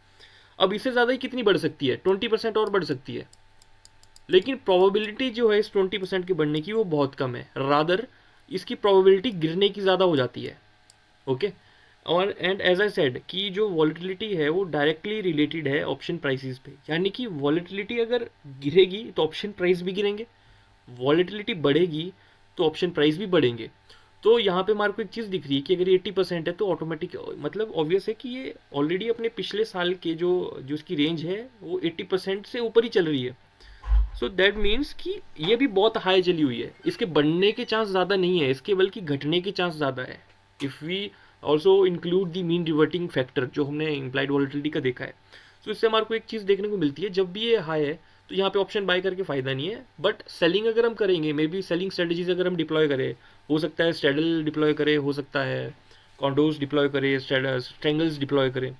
अब इससे ज़्यादा ही कितनी बढ़ सकती है? 20% और बढ़ सकती है, लेकिन प्रोबेबिलिटी जो है इस 20% के बढ़ने की वो बहुत कम है, रादर इसकी प्रोबेबिलिटी गिरने की ज़्यादा हो जाती है, ओके। और एंड एज आई सेड कि जो वॉलेटिलिटी है वो डायरेक्टली रिलेटेड है ऑप्शन प्राइसेस पे, यानी कि वॉलेटिलिटी अगर गिरेगी तो ऑप्शन प्राइस भी गिरेंगे, वॉलेटिलिटी बढ़ेगी तो ऑप्शन प्राइस भी बढ़ेंगे। तो यहाँ पे हमारे को एक चीज़ दिख रही है कि अगर 80% है तो ऑटोमेटिक मतलब ऑब्वियस है कि ये ऑलरेडी अपने पिछले साल के जो जो इसकी रेंज है वो 80% से ऊपर ही चल रही है। सो दैट मीन्स कि ये भी बहुत हाई चली हुई है, इसके बढ़ने के चांस ज़्यादा नहीं है, इसके बल्कि घटने के चांस ज़्यादा है। If we also include the mean reverting factor जो हमने इम्प्लाइड वॉलिटिलिटी का देखा है, तो इससे हमारे को एक चीज़ देखने को मिलती है, जब भी ये हाई है तो यहाँ पे ऑप्शन बाय करके फ़ायदा नहीं है, बट सेलिंग अगर हम करेंगे, मे बी सेलिंग स्ट्रेटजीज अगर हम डिप्लॉय करें, हो सकता है स्ट्रेडल डिप्लॉय करें, हो सकता है कॉन्डोज डिप्लॉय करें, स्ट्रेंगल्स डिप्लॉय करें,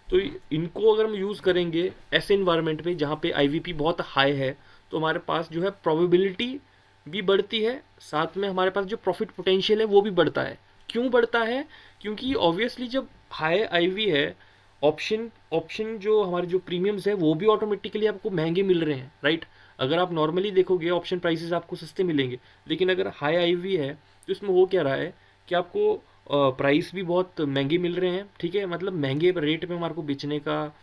तो इनको अगर हम यूज़ करेंगे ऐसे इन्वायरमेंट पे जहाँ पे IVP बहुत हाई है, तो हमारे पास जो है प्रोबेबिलिटी भी बढ़ती है, साथ में हमारे पास जो प्रॉफिट पोटेंशियल है वो भी बढ़ता है। क्यों बढ़ता है? क्योंकि ऑब्वियसली जब हाई IV है, ऑप्शन ऑप्शन जो हमारे जो प्रीमियम्स है वो भी ऑटोमेटिकली आपको महंगे मिल रहे हैं, राइट। अगर आप नॉर्मली देखोगे ऑप्शन प्राइसेस आपको सस्ते मिलेंगे, लेकिन अगर हाई IV है तो इसमें हो क्या रहा है कि आपको प्राइस भी बहुत महंगे मिल रहे हैं, ठीक है, मतलब महंगे रेट में हमारे को बेचने का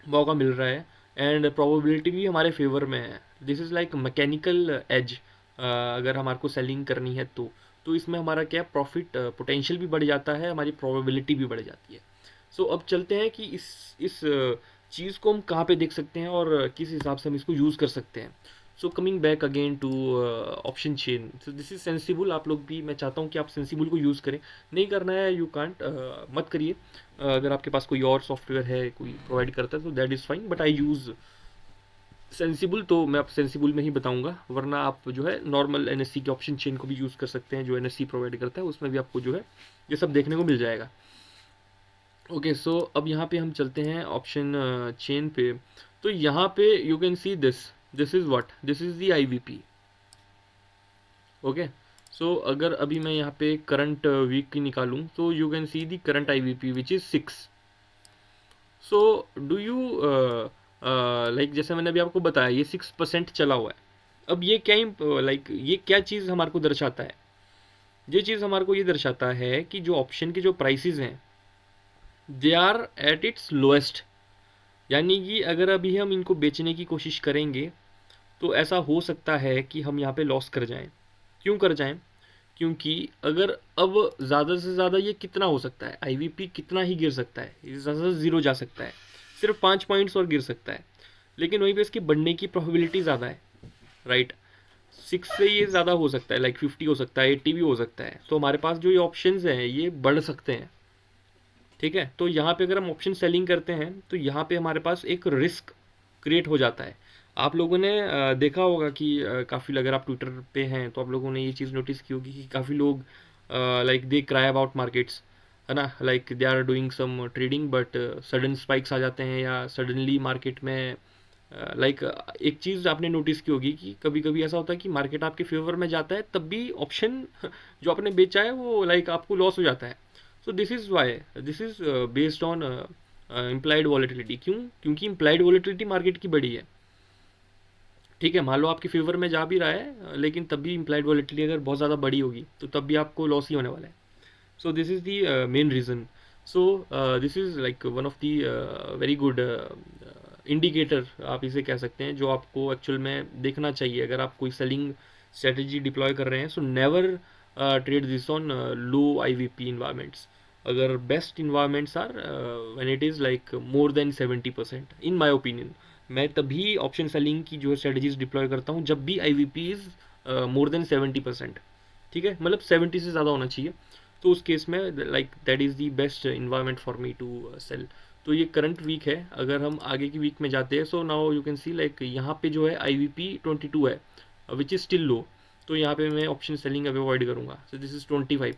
मौका मिल रहा है, एंड प्रोबेबिलिटी भी हमारे फेवर में है। This is like mechanical edge, अगर हमारे को सेलिंग करनी है तो इसमें हमारा क्या प्रॉफिट पोटेंशियल भी बढ़ जाता है, हमारी प्रोबेबिलिटी भी बढ़ जाती है। सो अब चलते हैं कि इस चीज़ को हम कहाँ पे देख सकते हैं और किस हिसाब से हम इसको यूज़ कर सकते हैं। So coming back again to option chain, so this is sensible. आप लोग भी, मैं चाहता हूँ कि आप सेंसिबल को यूज़ करें, नहीं करना है यू कांट, मत करिए। अगर आपके पास कोई और सॉफ्टवेयर है कोई प्रोवाइड करता है तो that is fine, but I use sensible, तो मैं आप सेंसिबल में ही बताऊंगा, वरना आप जो है नॉर्मल NSE के ऑप्शन चेन को भी यूज़ कर सकते हैं जो NSE प्रोवाइड करता है, उसमें भी आपको जो है ये सब देखने को मिल जाएगा। ओके, सो अब यहाँ पे हम चलते हैं ऑप्शन चेन पे। तो यहाँ पे you can see this is what, this is the IVP, okay. So अगर अभी मैं यहाँ पे करंट वीक की निकालूं तो you can see the current IVP which is 6। So do you like, जैसे मैंने अभी आपको बताया ये 6% चला हुआ है। अब ये क्या लाइक ये क्या चीज़ हमारे को दर्शाता है? ये चीज़ हमारे को ये दर्शाता है कि जो ऑप्शन के जो प्राइसेस हैं they are at its lowest, यानी कि अगर अभी हम इनको बेचने की कोशिश करेंगे तो ऐसा हो सकता है कि हम यहाँ पे लॉस कर जाएं। क्यों कर जाएं? क्योंकि अगर अब ज़्यादा से ज़्यादा ये कितना हो सकता है, IVP कितना ही गिर सकता है, ज़्यादा से ज़ीरो जा सकता है, सिर्फ 5 पॉइंट्स और गिर सकता है, लेकिन वहीं पे इसकी बढ़ने की प्रोबेबिलिटी ज़्यादा है, राइट। 6 से ये ज़्यादा हो सकता है, लाइक 50 हो सकता है, 80 भी हो सकता है, तो हमारे पास जो ये ऑप्शंस हैं ये बढ़ सकते हैं, ठीक है। तो यहाँ पे अगर हम ऑप्शन सेलिंग करते हैं तो यहाँ पे हमारे पास एक रिस्क क्रिएट हो जाता है। आप लोगों ने देखा होगा कि काफ़ी, अगर आप ट्विटर पे हैं तो आप लोगों ने ये चीज़ नोटिस की होगी कि काफ़ी लोग like they cry about markets, है ना, like they are doing some trading but sudden spikes आ जाते हैं या सडनली मार्केट में लाइक एक चीज़ आपने नोटिस की होगी कि कभी कभी ऐसा होता है कि मार्केट आपके फेवर में जाता है तब भी ऑप्शन जो आपने बेचा है वो लाइक आपको लॉस हो जाता है। So this is why, this is based on implied volatility. क्यों? क्योंकि इम्प्लाइड वॉलेटिलिटी मार्केट की बड़ी है, ठीक है, मान लो आपके फेवर में जा भी रहा है, लेकिन तब भी इम्प्लाइड वॉलेटिलिटी अगर बहुत ज़्यादा बड़ी होगी तो तब भी आपको लॉस ही होने वाला है. So this is the main reason. So this is like one of the very good indicator आप इसे कह सकते हैं, जो आपको एक्चुअल में देखना चाहिए अगर आप कोई सेलिंग स्ट्रेटजी डिप्लॉय कर रहे हैं. So never trade this on low IVP environments. अगर best environments are when it is like more than 70% in my opinion. मैं तभी ऑप्शन सेलिंग की जो स्ट्रेटजीज डिप्लॉय करता हूँ जब भी IVP इज़ मोर देन 70%. ठीक है, मतलब 70 से ज़्यादा होना चाहिए. तो उस केस में like that is the best environment for me to sell. तो ये करंट वीक है. अगर हम आगे की वीक में जाते हैं, so now you can C like यहाँ पे जो है IVP 22 है, विच इज़ स्टिल लो. तो यहाँ पे मैं ऑप्शन सेलिंग अवॉइड करूँगा. So this is 25.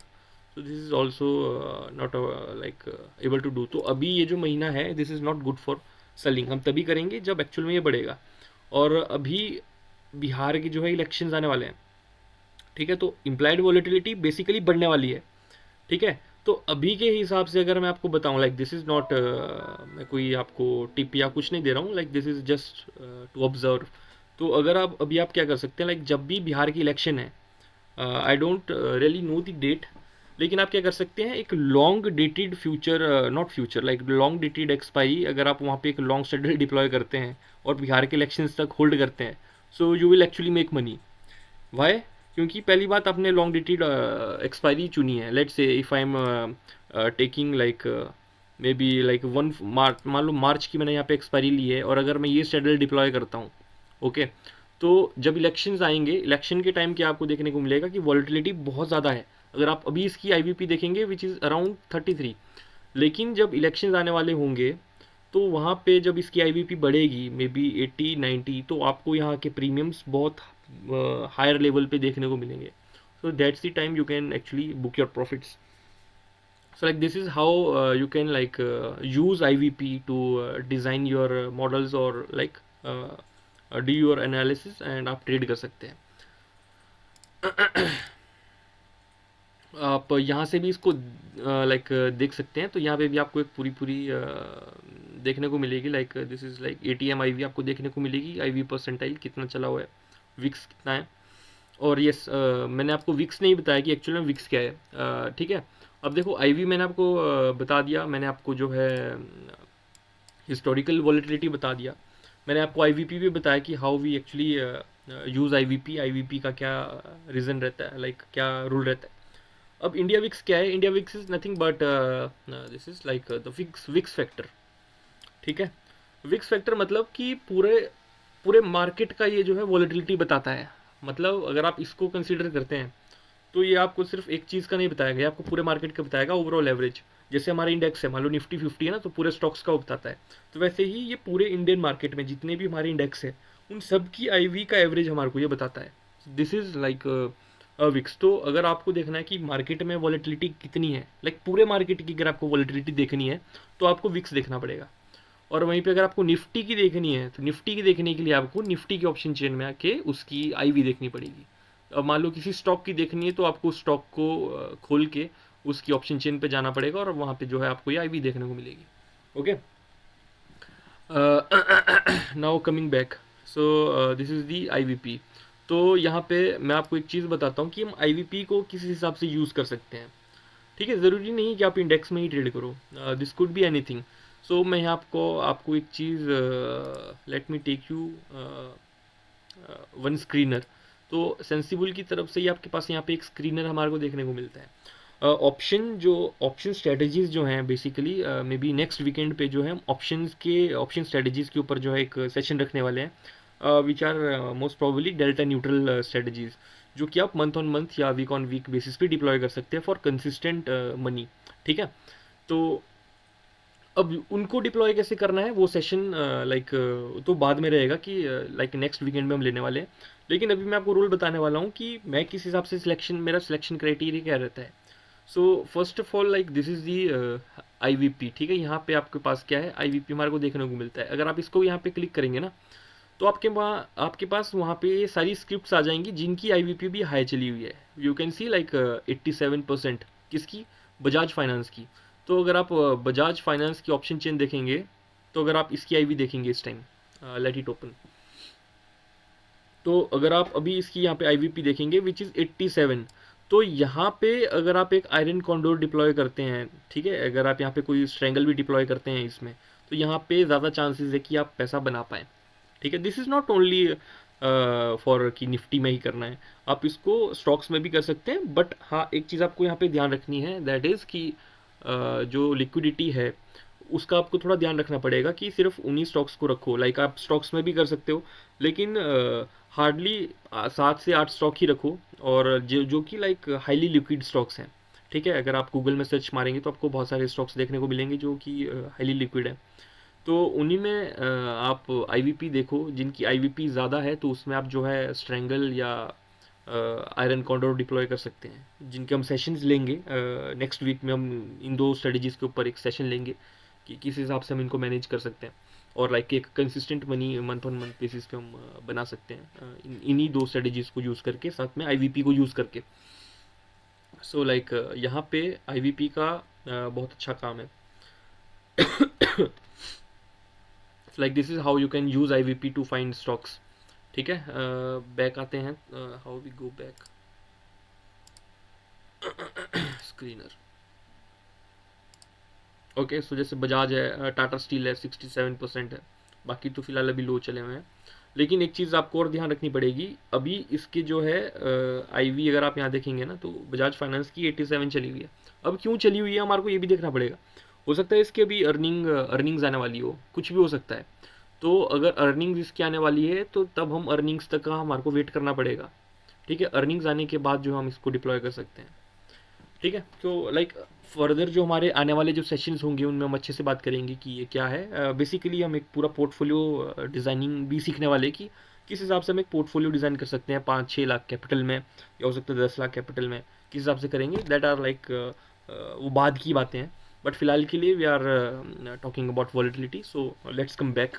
So this is also not like able to do. तो अभी ये जो महीना है this is not good for selling. हम तभी करेंगे जब एक्चुअल में ये बढ़ेगा. और अभी बिहार की जो है इलेक्शंस आने वाले हैं. ठीक है, तो इम्प्लाइड वॉलेटिलिटी बेसिकली बढ़ने वाली है. ठीक है, तो अभी के हिसाब से अगर मैं आपको बताऊं, लाइक दिस इज़ नॉट, मैं कोई आपको टिप या कुछ नहीं दे रहा हूँ, like this is just to observe. तो अगर आप अभी आप क्या कर सकते हैं, लाइक जब भी बिहार की इलेक्शन है, I don't really know the date, लेकिन आप क्या कर सकते हैं, एक long dated future, not future, like long dated expiry, अगर आप वहाँ पे एक लॉन्ग स्ट्रेटजी डिप्लॉय करते हैं और बिहार के इलेक्शंस तक होल्ड करते हैं, so you will actually make money. Why? क्योंकि पहली बात आपने लॉन्ग डेटेड एक्सपायरी चुनी है. Let's say if I am taking like maybe like 1 मार्च, मान लो मार्च की मैंने यहाँ पे एक्सपायरी ली है, और अगर मैं ये शेड्यूल डिप्लॉय करता हूँ, ओके, तो जब इलेक्शंस आएंगे, इलेक्शन के टाइम क्या आपको देखने को मिलेगा कि वॉलेटिलिटी बहुत ज़्यादा है. अगर आप अभी इसकी IVP देखेंगे विच इज़ अराउंड 33, लेकिन जब इलेक्शंस आने वाले होंगे तो वहाँ पे जब इसकी IVP बढ़ेगी मे बी 80-90, तो आपको यहाँ के प्रीमियम्स बहुत हायर लेवल पे देखने को मिलेंगे. So that's the time you can actually book your profits. So like this is how you can like use IVP to design your models or like do your analysis and आप trade कर सकते हैं. आप यहाँ से भी इसको like देख सकते हैं. तो यहाँ पे भी आपको एक पूरी पूरी देखने को मिलेगी. Like this is like ATM IV आपको देखने को मिलेगी. IV परसेंटाइल कितना चला हुआ है, विक्स कितना है. और यस, मैंने आपको विक्स नहीं बताया कि एक्चुअल में विक्स क्या है. ठीक है, अब देखो IV मैंने आपको बता दिया. मैंने आपको जो है हिस्टोरिकल वॉलेटिलिटी बता दिया. मैंने आपको IVP भी बताया कि how we actually use IVP का क्या रीज़न रहता है, लाइक क्या रूल रहता है. अब इंडिया विक्स क्या है? India VIX is nothing but this is like the VIX factor. ठीक है, विक्स फैक्टर मतलब कि पूरे पूरे मार्केट का ये जो है वॉलेटिलिटी बताता है. मतलब अगर आप इसको कंसीडर करते हैं तो ये आपको सिर्फ एक चीज़ का नहीं बताएगा, ये आपको पूरे मार्केट का बताएगा, ओवरऑल एवरेज. जैसे हमारा इंडेक्स है, मान लो निफ्टी 50 है ना, तो पूरे स्टॉक्स का वो बताता है. तो वैसे ही ये पूरे इंडियन मार्केट में जितने भी हमारे इंडेक्स है उन सब की IV का एवरेज हमारे को ये बताता है. This is like VIX. तो अगर आपको देखना है कि मार्केट में वॉलेटिलिटी कितनी है, लाइक पूरे मार्केट की अगर आपको वॉलेटिलिटी देखनी है तो आपको विक्स देखना पड़ेगा. और वहीं पे अगर आपको निफ्टी की देखनी है तो निफ्टी की देखने के लिए आपको निफ्टी के ऑप्शन चेन में आके उसकी IV देखनी पड़ेगी. अब मान लो किसी स्टॉक की देखनी है तो आपको स्टॉक को खोल के उसकी ऑप्शन चेन पे जाना पड़ेगा और वहाँ पे जो है आपको ये IV देखने को मिलेगी. Okay, now coming back. So this is the IVP. तो यहाँ पे मैं आपको एक चीज़ बताता हूँ कि हम IVP को किस हिसाब से यूज़ कर सकते हैं. ठीक है, ज़रूरी नहीं कि आप इंडेक्स में ही ट्रेड करो. This could be anything. So मैं यहाँ आपको एक चीज़, let me take you one screener. तो सेंसिबल की तरफ से ही आपके पास यहाँ पे एक स्क्रीनर हमारे को देखने को मिलता है. ऑप्शन स्ट्रेटजीज जो हैं basically may be next weekend पे जो है ऑप्शन स्ट्रेटजीज के ऊपर जो है एक सेशन रखने वाले हैं, which are most probably delta neutral strategies, जो कि आप मंथ ऑन मंथ या वीक ऑन वीक बेसिस पे डिप्लॉय कर सकते हैं फॉर कंसिस्टेंट मनी. ठीक है, तो अब उनको डिप्लॉय कैसे करना है वो सेशन लाइक तो बाद में रहेगा कि लाइक नेक्स्ट वीकेंड में हम लेने वाले हैं. लेकिन अभी मैं आपको रूल बताने वाला हूँ कि मैं किस हिसाब से मेरा सिलेक्शन क्राइटेरिया क्या रहता है. So first of all like this is the IVP. ठीक है, यहाँ पे आपके पास क्या है, IVP हमारे को देखने को मिलता है. अगर आप इसको यहाँ पे क्लिक करेंगे ना तो आपके पास वहाँ पे ये सारी स्क्रिप्ट्स आ जाएंगी जिनकी IVP भी हाई चली हुई है. यू कैन सी लाइक 87% किसकी, बजाज फाइनेंस की. तो अगर आप बजाज फाइनेंस की ऑप्शन चेन देखेंगे तो अगर आप इसकी IV देखेंगे इस टाइम, लेट इट ओपन. तो अगर आप अभी इसकी यहाँ पे आईवीपी देखेंगे विच इज़ 87, तो यहाँ पे अगर आप एक आयरन कॉन्डोर डिप्लॉय करते हैं, ठीक है, अगर आप यहाँ पे कोई स्ट्रेंगल भी डिप्लॉय करते हैं इसमें, तो यहाँ पे ज़्यादा चांसेस है कि आप पैसा बना पाएँ। ठीक है, this is not only for कि निफ्टी में ही करना है, आप इसको स्टॉक्स में भी कर सकते हैं। बट हाँ, एक चीज़ आपको यहाँ पे ध्यान रखनी है, दैट इज़ कि जो लिक्विडिटी है उसका आपको थोड़ा ध्यान रखना पड़ेगा कि सिर्फ उन्हीं स्टॉक्स को रखो। लाइक आप स्टॉक्स में भी कर सकते हो, लेकिन हार्डली 7 से 8 स्टॉक ही रखो, और जो कि लाइक हाईली लिक्विड स्टॉक्स हैं। ठीक है, अगर आप गूगल में सर्च मारेंगे तो आपको बहुत सारे स्टॉक्स देखने को मिलेंगे जो कि हाईली लिक्विड है। तो उन्हीं में आप आईवीपी देखो, जिनकी आईवीपी ज़्यादा है तो उसमें आप जो है स्ट्रेंगल या आयरन कॉन्डोर डिप्लॉय कर सकते हैं, जिनके हम सेशंस लेंगे नेक्स्ट वीक में। हम इन दो स्ट्रेटजीज़ के ऊपर एक सेशन लेंगे कि किस हिसाब से हम इनको मैनेज कर सकते हैं, और लाइक एक consistent money month on month basis पे हम बना सकते हैं इन्हीं दो स्ट्रेटजीज़ को यूज़ करके, साथ में आईवीपी को यूज़ करके। सो लाइक यहाँ पे आईवीपी का बहुत अच्छा काम है। Like this is how you can use IVP to find stocks. ठीक है, बैक आते हैं, how we go back screener. Okay, so जैसे बजाज है, टाटा स्टील है, 67% है, बाकी तो फिलहाल अभी लो चले हुए हैं। लेकिन एक चीज़ आपको और ध्यान रखनी पड़ेगी, अभी इसके जो है आईवी अगर आप यहाँ देखेंगे ना, तो बजाज फाइनेंस की 87 चली हुई है। अब क्यों चली हुई है हमारे को ये भी देखना पड़ेगा। हो सकता है इसके अभी अर्निंग्स आने वाली हो, कुछ भी हो सकता है। तो अगर अर्निंग्स इसकी आने वाली है तो तब हम अर्निंग्स तक का हमारे को वेट करना पड़ेगा। ठीक है, अर्निंग्स आने के बाद जो हम इसको डिप्लॉय कर सकते हैं। ठीक है, तो लाइक फर्दर जो हमारे आने वाले जो सेशंस होंगे उनमें हम अच्छे से बात करेंगे कि ये क्या है। बेसिकली हम एक पूरा पोर्टफोलियो डिज़ाइनिंग भी सीखने वाले हैं कि किस हिसाब से हम एक पोर्टफोलियो डिज़ाइन कर सकते हैं 5-6 लाख कैपिटल में, या हो सकता है 10 लाख कैपिटल में, किस हिसाब से करेंगे, दैट आर लाइक वो बाद की बातें हैं। बट फिलहाल के लिए we are talking about volatility, so let's come back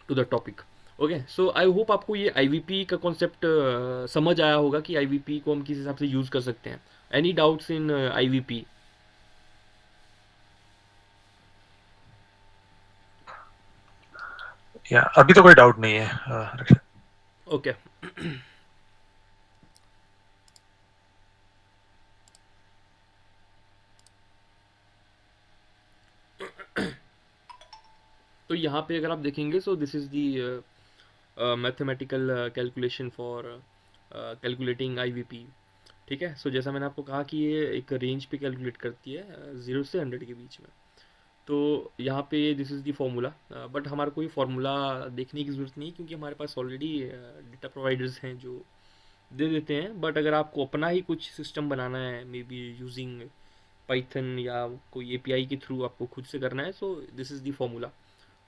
to the topic. Okay, so I hope आपको ये आईवीपी का कॉन्सेप्ट समझ आया होगा कि आईवीपी को हम किस हिसाब से यूज़ कर सकते हैं। Any doubts in IVP? या अभी तो कोई डाउट नहीं है रक्षित। ओके, तो यहाँ पे अगर आप देखेंगे, so this is the mathematical calculation for calculating IVP. ठीक है, सो जैसा मैंने आपको कहा कि ये एक रेंज पे कैलकुलेट करती है 0 से 100 के बीच में। तो यहाँ पे this is the formula, but हमारे को ये फार्मूला देखने की ज़रूरत नहीं, क्योंकि हमारे पास ऑलरेडी डेटा प्रोवाइडर्स हैं जो दे देते हैं। बट अगर आपको अपना ही कुछ सिस्टम बनाना है, मे बी यूजिंग पाइथन या कोई एपीआई के थ्रू आपको खुद से करना है, so this is the formula.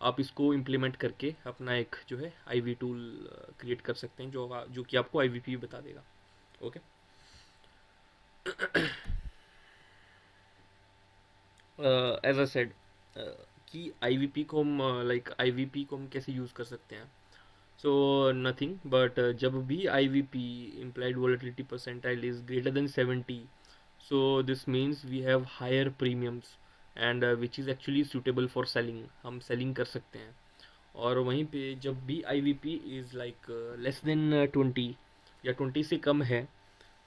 आप इसको इम्प्लीमेंट करके अपना एक जो है आईवी टूल क्रिएट कर सकते हैं, जो कि आपको आईवीपी बता देगा। ओके, एज अ सेड कि आईवीपी को हम लाइक आईवीपी को हम कैसे यूज़ कर सकते हैं। सो नथिंग बट जब भी IVP implied volatility percentile is greater than 70, so this means we have higher premiums and which is actually suitable for selling, हम selling कर सकते हैं। और वहीं पे जब भी IVP is like less then 20 या 20 से कम है,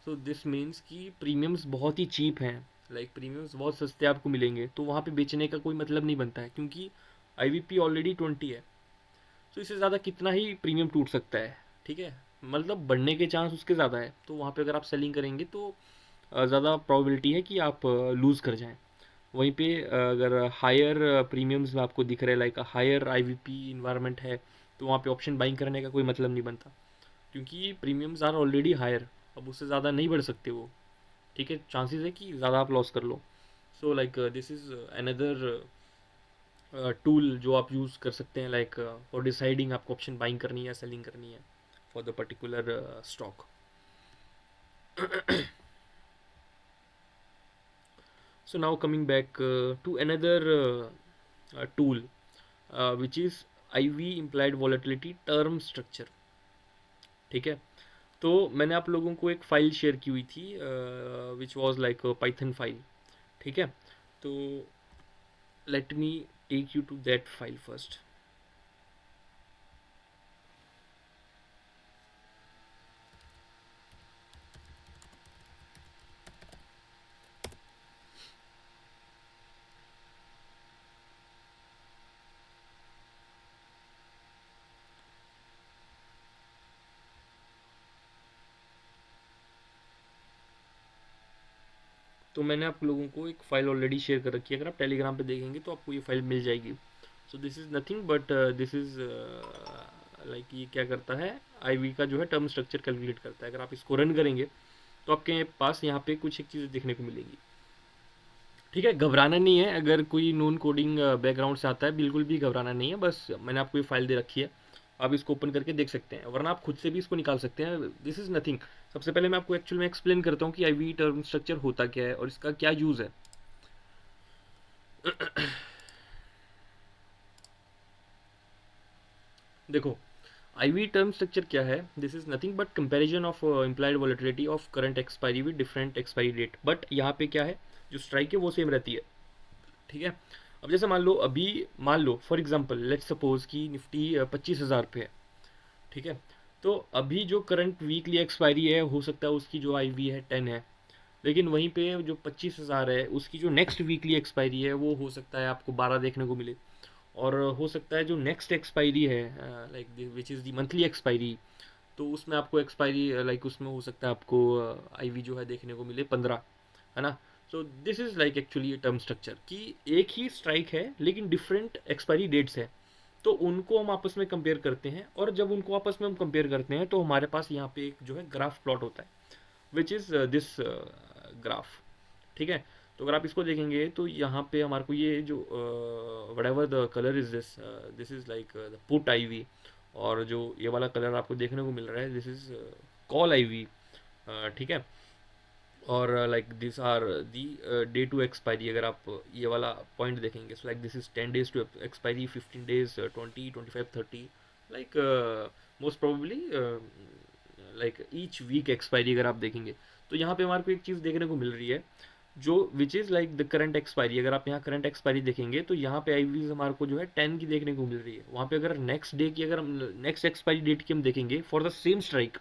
सो दिस मीन्स कि प्रीमियम्स बहुत ही चीप हैं, लाइक प्रीमियम्स बहुत सस्ते आपको मिलेंगे, तो वहाँ पे बेचने का कोई मतलब नहीं बनता है, क्योंकि आईवीपी ऑलरेडी 20 है। तो इससे ज़्यादा कितना ही प्रीमियम टूट सकता है। ठीक है, मतलब बढ़ने के चांस उसके ज़्यादा है, तो वहाँ पे अगर आप सेलिंग करेंगे तो ज़्यादा प्रोबेबिलिटी है कि आप लूज़ कर जाएं। वहीं पे अगर हायर प्रीमियम्स में आपको दिख रहा है, लाइक हायर आईवीपी इन्वायरमेंट है, तो वहाँ पे ऑप्शन बाइंग करने का कोई मतलब नहीं बनता, क्योंकि प्रीमियम्स आर ऑलरेडी हायर, अब उससे ज़्यादा नहीं बढ़ सकते वो। ठीक है, चांसेस है कि ज़्यादा आप लॉस कर लो। So like this is another tool जो आप यूज़ कर सकते हैं, लाइक फॉर डिसाइडिंग आपको ऑप्शन बाइंग करनी है या सेलिंग करनी है for the particular stock. So now coming back to another tool, which is IV implied volatility term structure। ठीक है, तो मैंने आप लोगों को एक फाइल शेयर की हुई थी which was like Python file. ठीक है, तो let me take you to that file first. तो मैंने आप लोगों को एक फ़ाइल ऑलरेडी शेयर कर रखी है, अगर आप टेलीग्राम पे देखेंगे तो आपको ये फ़ाइल मिल जाएगी। सो this is nothing but this is like ये क्या करता है, आईवी का जो है टर्म स्ट्रक्चर कैलकुलेट करता है। अगर आप इसको रन करेंगे तो आपके पास यहाँ पे कुछ एक चीज़ें देखने को मिलेंगी। ठीक है, घबराना नहीं है अगर कोई नॉन कोडिंग बैकग्राउंड से आता है, बिल्कुल भी घबराना नहीं है। बस मैंने आपको ये फाइल दे रखी है, आप इसको ओपन करके देख सकते हैं, वरना आप खुद से भी इसको निकाल सकते हैं। This is nothing. सबसे पहले मैं आपको एक्चुअल में एक्सप्लेन करता हूँ कि आईवी टर्म स्ट्रक्चर होता क्या है और इसका क्या यूज़ है। देखो, आईवी टर्म स्ट्रक्चर क्या है, this is nothing but comparison of implied volatility of current expiry with different expiry date. But यहाँ पे क्या है, जो स्ट्राइक है वो सेम रहती है। ठीक है, अब जैसे मान लो, अभी मान लो फॉर एग्जांपल लेट्स सपोज कि निफ्टी 25,000 पे है। ठीक है, तो अभी जो करंट वीकली एक्सपायरी है, हो सकता है उसकी जो आईवी है 10 है, लेकिन वहीं पे जो 25,000 है उसकी जो नेक्स्ट वीकली एक्सपायरी है वो हो सकता है आपको 12 देखने को मिले। और हो सकता है जो नेक्स्ट एक्सपायरी है like which is the monthly expiry, तो उसमें आपको एक्सपायरी लाइक उसमें हो सकता है आपको आईवी जो है देखने को मिले 15, है ना। सो this is like actually term structure कि एक ही स्ट्राइक है लेकिन डिफरेंट एक्सपायरी डेट्स है, तो उनको हम आपस में कंपेयर करते हैं। और जब उनको आपस में हम कंपेयर करते हैं तो हमारे पास यहाँ पे एक जो है ग्राफ प्लॉट होता है, विच इज़ दिस ग्राफ। ठीक है, तो अगर आप इसको देखेंगे तो यहाँ पे हमारे को ये जो whatever the colour is this, this is like the put IV, और जो ये वाला कलर आपको देखने को मिल रहा है दिस इज कॉल आईवी। ठीक है, और like this are the day to expiry. अगर आप ये वाला पॉइंट देखेंगे, so like this is 10 days to expiry, 15 days, 20, 25, 30, like most probably like each week expiry अगर आप देखेंगे। तो यहाँ पे हमारे को एक चीज़ देखने को मिल रही है जो विच is like the current expiry. अगर आप यहाँ करंट एक्सपायरी देखेंगे तो यहाँ पे आईवीज हमारे को जो है 10 की देखने को मिल रही है। वहाँ पे अगर नेक्स्ट डे की, अगर हम नेक्स्ट एक्सपायरी डेट की हम देखेंगे फॉर द सेम स्ट्राइक,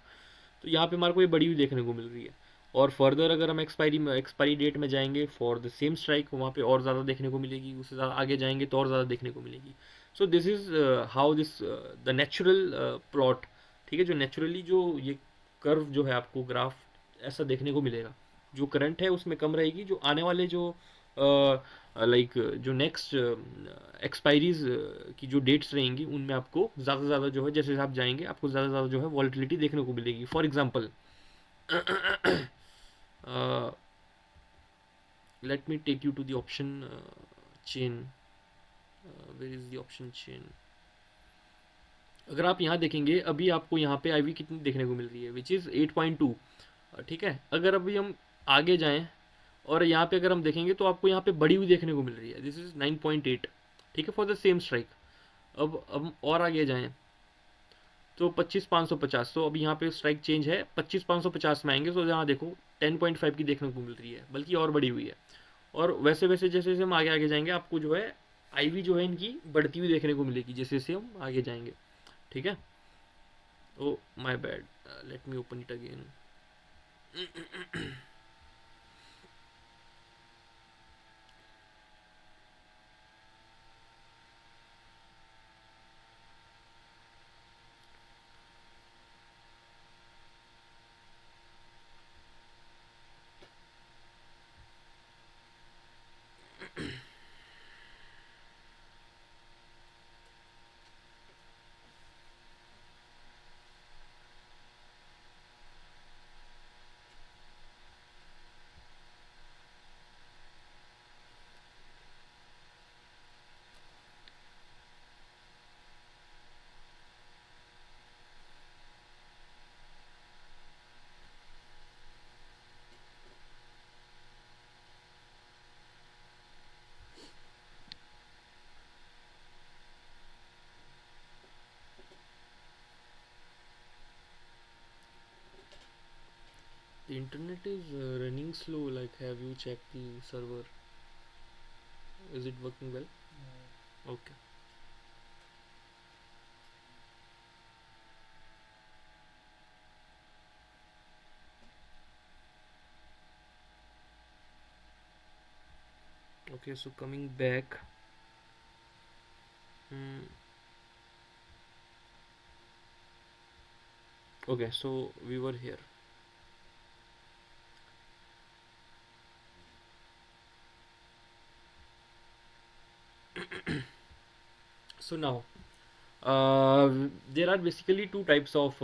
तो यहाँ पे हमारे को ये बड़ी हुई देखने को मिल रही है। और फर्दर अगर हम एक्सपायरी डेट में जाएंगे फॉर द सेम स्ट्राइक, वहाँ पे और ज़्यादा देखने को मिलेगी, उससे ज़्यादा आगे जाएंगे तो और ज़्यादा देखने को मिलेगी। सो this is how this the natural plot. ठीक है, जो नेचुरली जो ये कर्व जो है आपको ग्राफ ऐसा देखने को मिलेगा। जो करंट है उसमें कम रहेगी, जो आने वाले जो लाइक जो नेक्स्ट एक्सपायरीज की जो डेट्स रहेंगी उनमें आपको ज़्यादा से ज़्यादा जो है, जैसे आप जाएंगे आपको ज़्यादा से ज़्यादा जो है वॉलिटिलिटी देखने को मिलेगी। For example let me take you to the option chain. Where is the option chain? अगर आप यहाँ देखेंगे अभी आपको यहाँ पे आईवी कितनी देखने को मिल रही है, विच इज़ 8.2। ठीक है, अगर अभी हम आगे जाएं और यहाँ पे अगर हम देखेंगे तो आपको यहाँ पे बड़ी हुई देखने को मिल रही है, दिस इज़ 9.8। ठीक है, फॉर द सेम स्ट्राइक। अब हम और आगे जाएं तो 25,550, तो अभी यहाँ पे स्ट्राइक चेंज है, 25,550 में आएंगे तो यहाँ देखो 10.5 की देखने को मिल रही है, बल्कि और बड़ी हुई है। और वैसे वैसे जैसे जैसे हम आगे आगे जाएंगे आपको जो है आईवी जो है इनकी बढ़ती हुई देखने को मिलेगी जैसे जैसे हम आगे जाएंगे। ठीक है, oh my bad, late me open it again. The internet is running slow, like have you checked the server, is it working well? Okay. Okay, so coming back, hmm, okay, so we were here. So now, there are basically two types of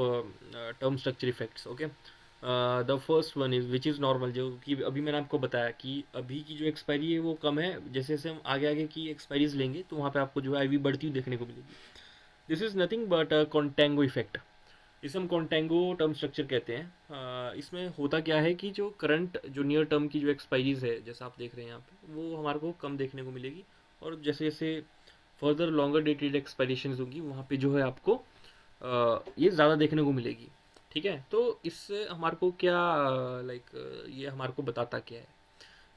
term structure effects. Okay, the first one is which is normal, जो कि अभी मैंने आपको बताया कि अभी की जो एक्सपायरी है वो कम है, जैसे जैसे हम आगे आगे की एक्सपायरीज लेंगे तो वहाँ पे आपको जो है आईवी बढ़ती हुई देखने को मिलेगी. This is nothing but कॉन्टेंगो effect. इसे हम कॉन्टेंगो टर्म स्ट्रक्चर कहते हैं. इसमें होता क्या है कि जो करंट जो नियर टर्म की जो एक्सपायरीज है, जैसा आप देख रहे हैं यहाँ पे, वो हमारे को कम देखने को मिलेगी. और जैसे जैसे फर्दर लॉन्गर डेटेड एक्सपायरेशन होंगी वहाँ पे जो है आपको ये ज़्यादा देखने को मिलेगी. ठीक है, तो इससे हमारे को क्या लाइक ये हमारे को बताता क्या है.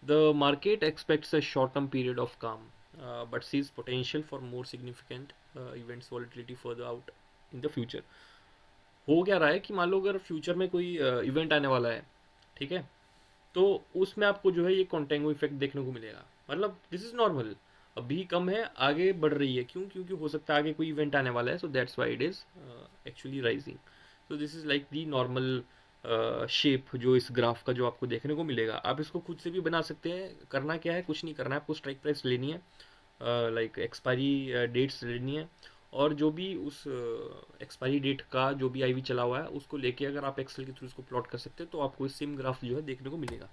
The market expects a short term period of calm but sees potential for more significant events volatility further out in the future. हो क्या रहा है कि मान लो अगर फ्यूचर में कोई इवेंट आने वाला है, ठीक है, तो उसमें आपको जो है ये कॉन्टेंगो इफेक्ट देखने को मिलेगा. मतलब दिस इज नॉर्मल, अभी कम है आगे बढ़ रही है. क्यों? क्योंकि हो सकता है आगे कोई इवेंट आने वाला है, so that's why it is actually rising. तो this is like the normal shape जो इस ग्राफ का जो आपको देखने को मिलेगा. आप इसको खुद से भी बना सकते हैं. करना क्या है, कुछ नहीं करना है, आपको स्ट्राइक प्राइस लेनी है, लाइक एक्सपायरी डेट्स लेनी है, और जो भी उस एक्सपायरी डेट का जो भी आईवी चला हुआ है उसको लेके अगर आप एक्सेल के थ्रू उसको प्लॉट कर सकते हैं तो आपको सेम ग्राफ जो है देखने को मिलेगा.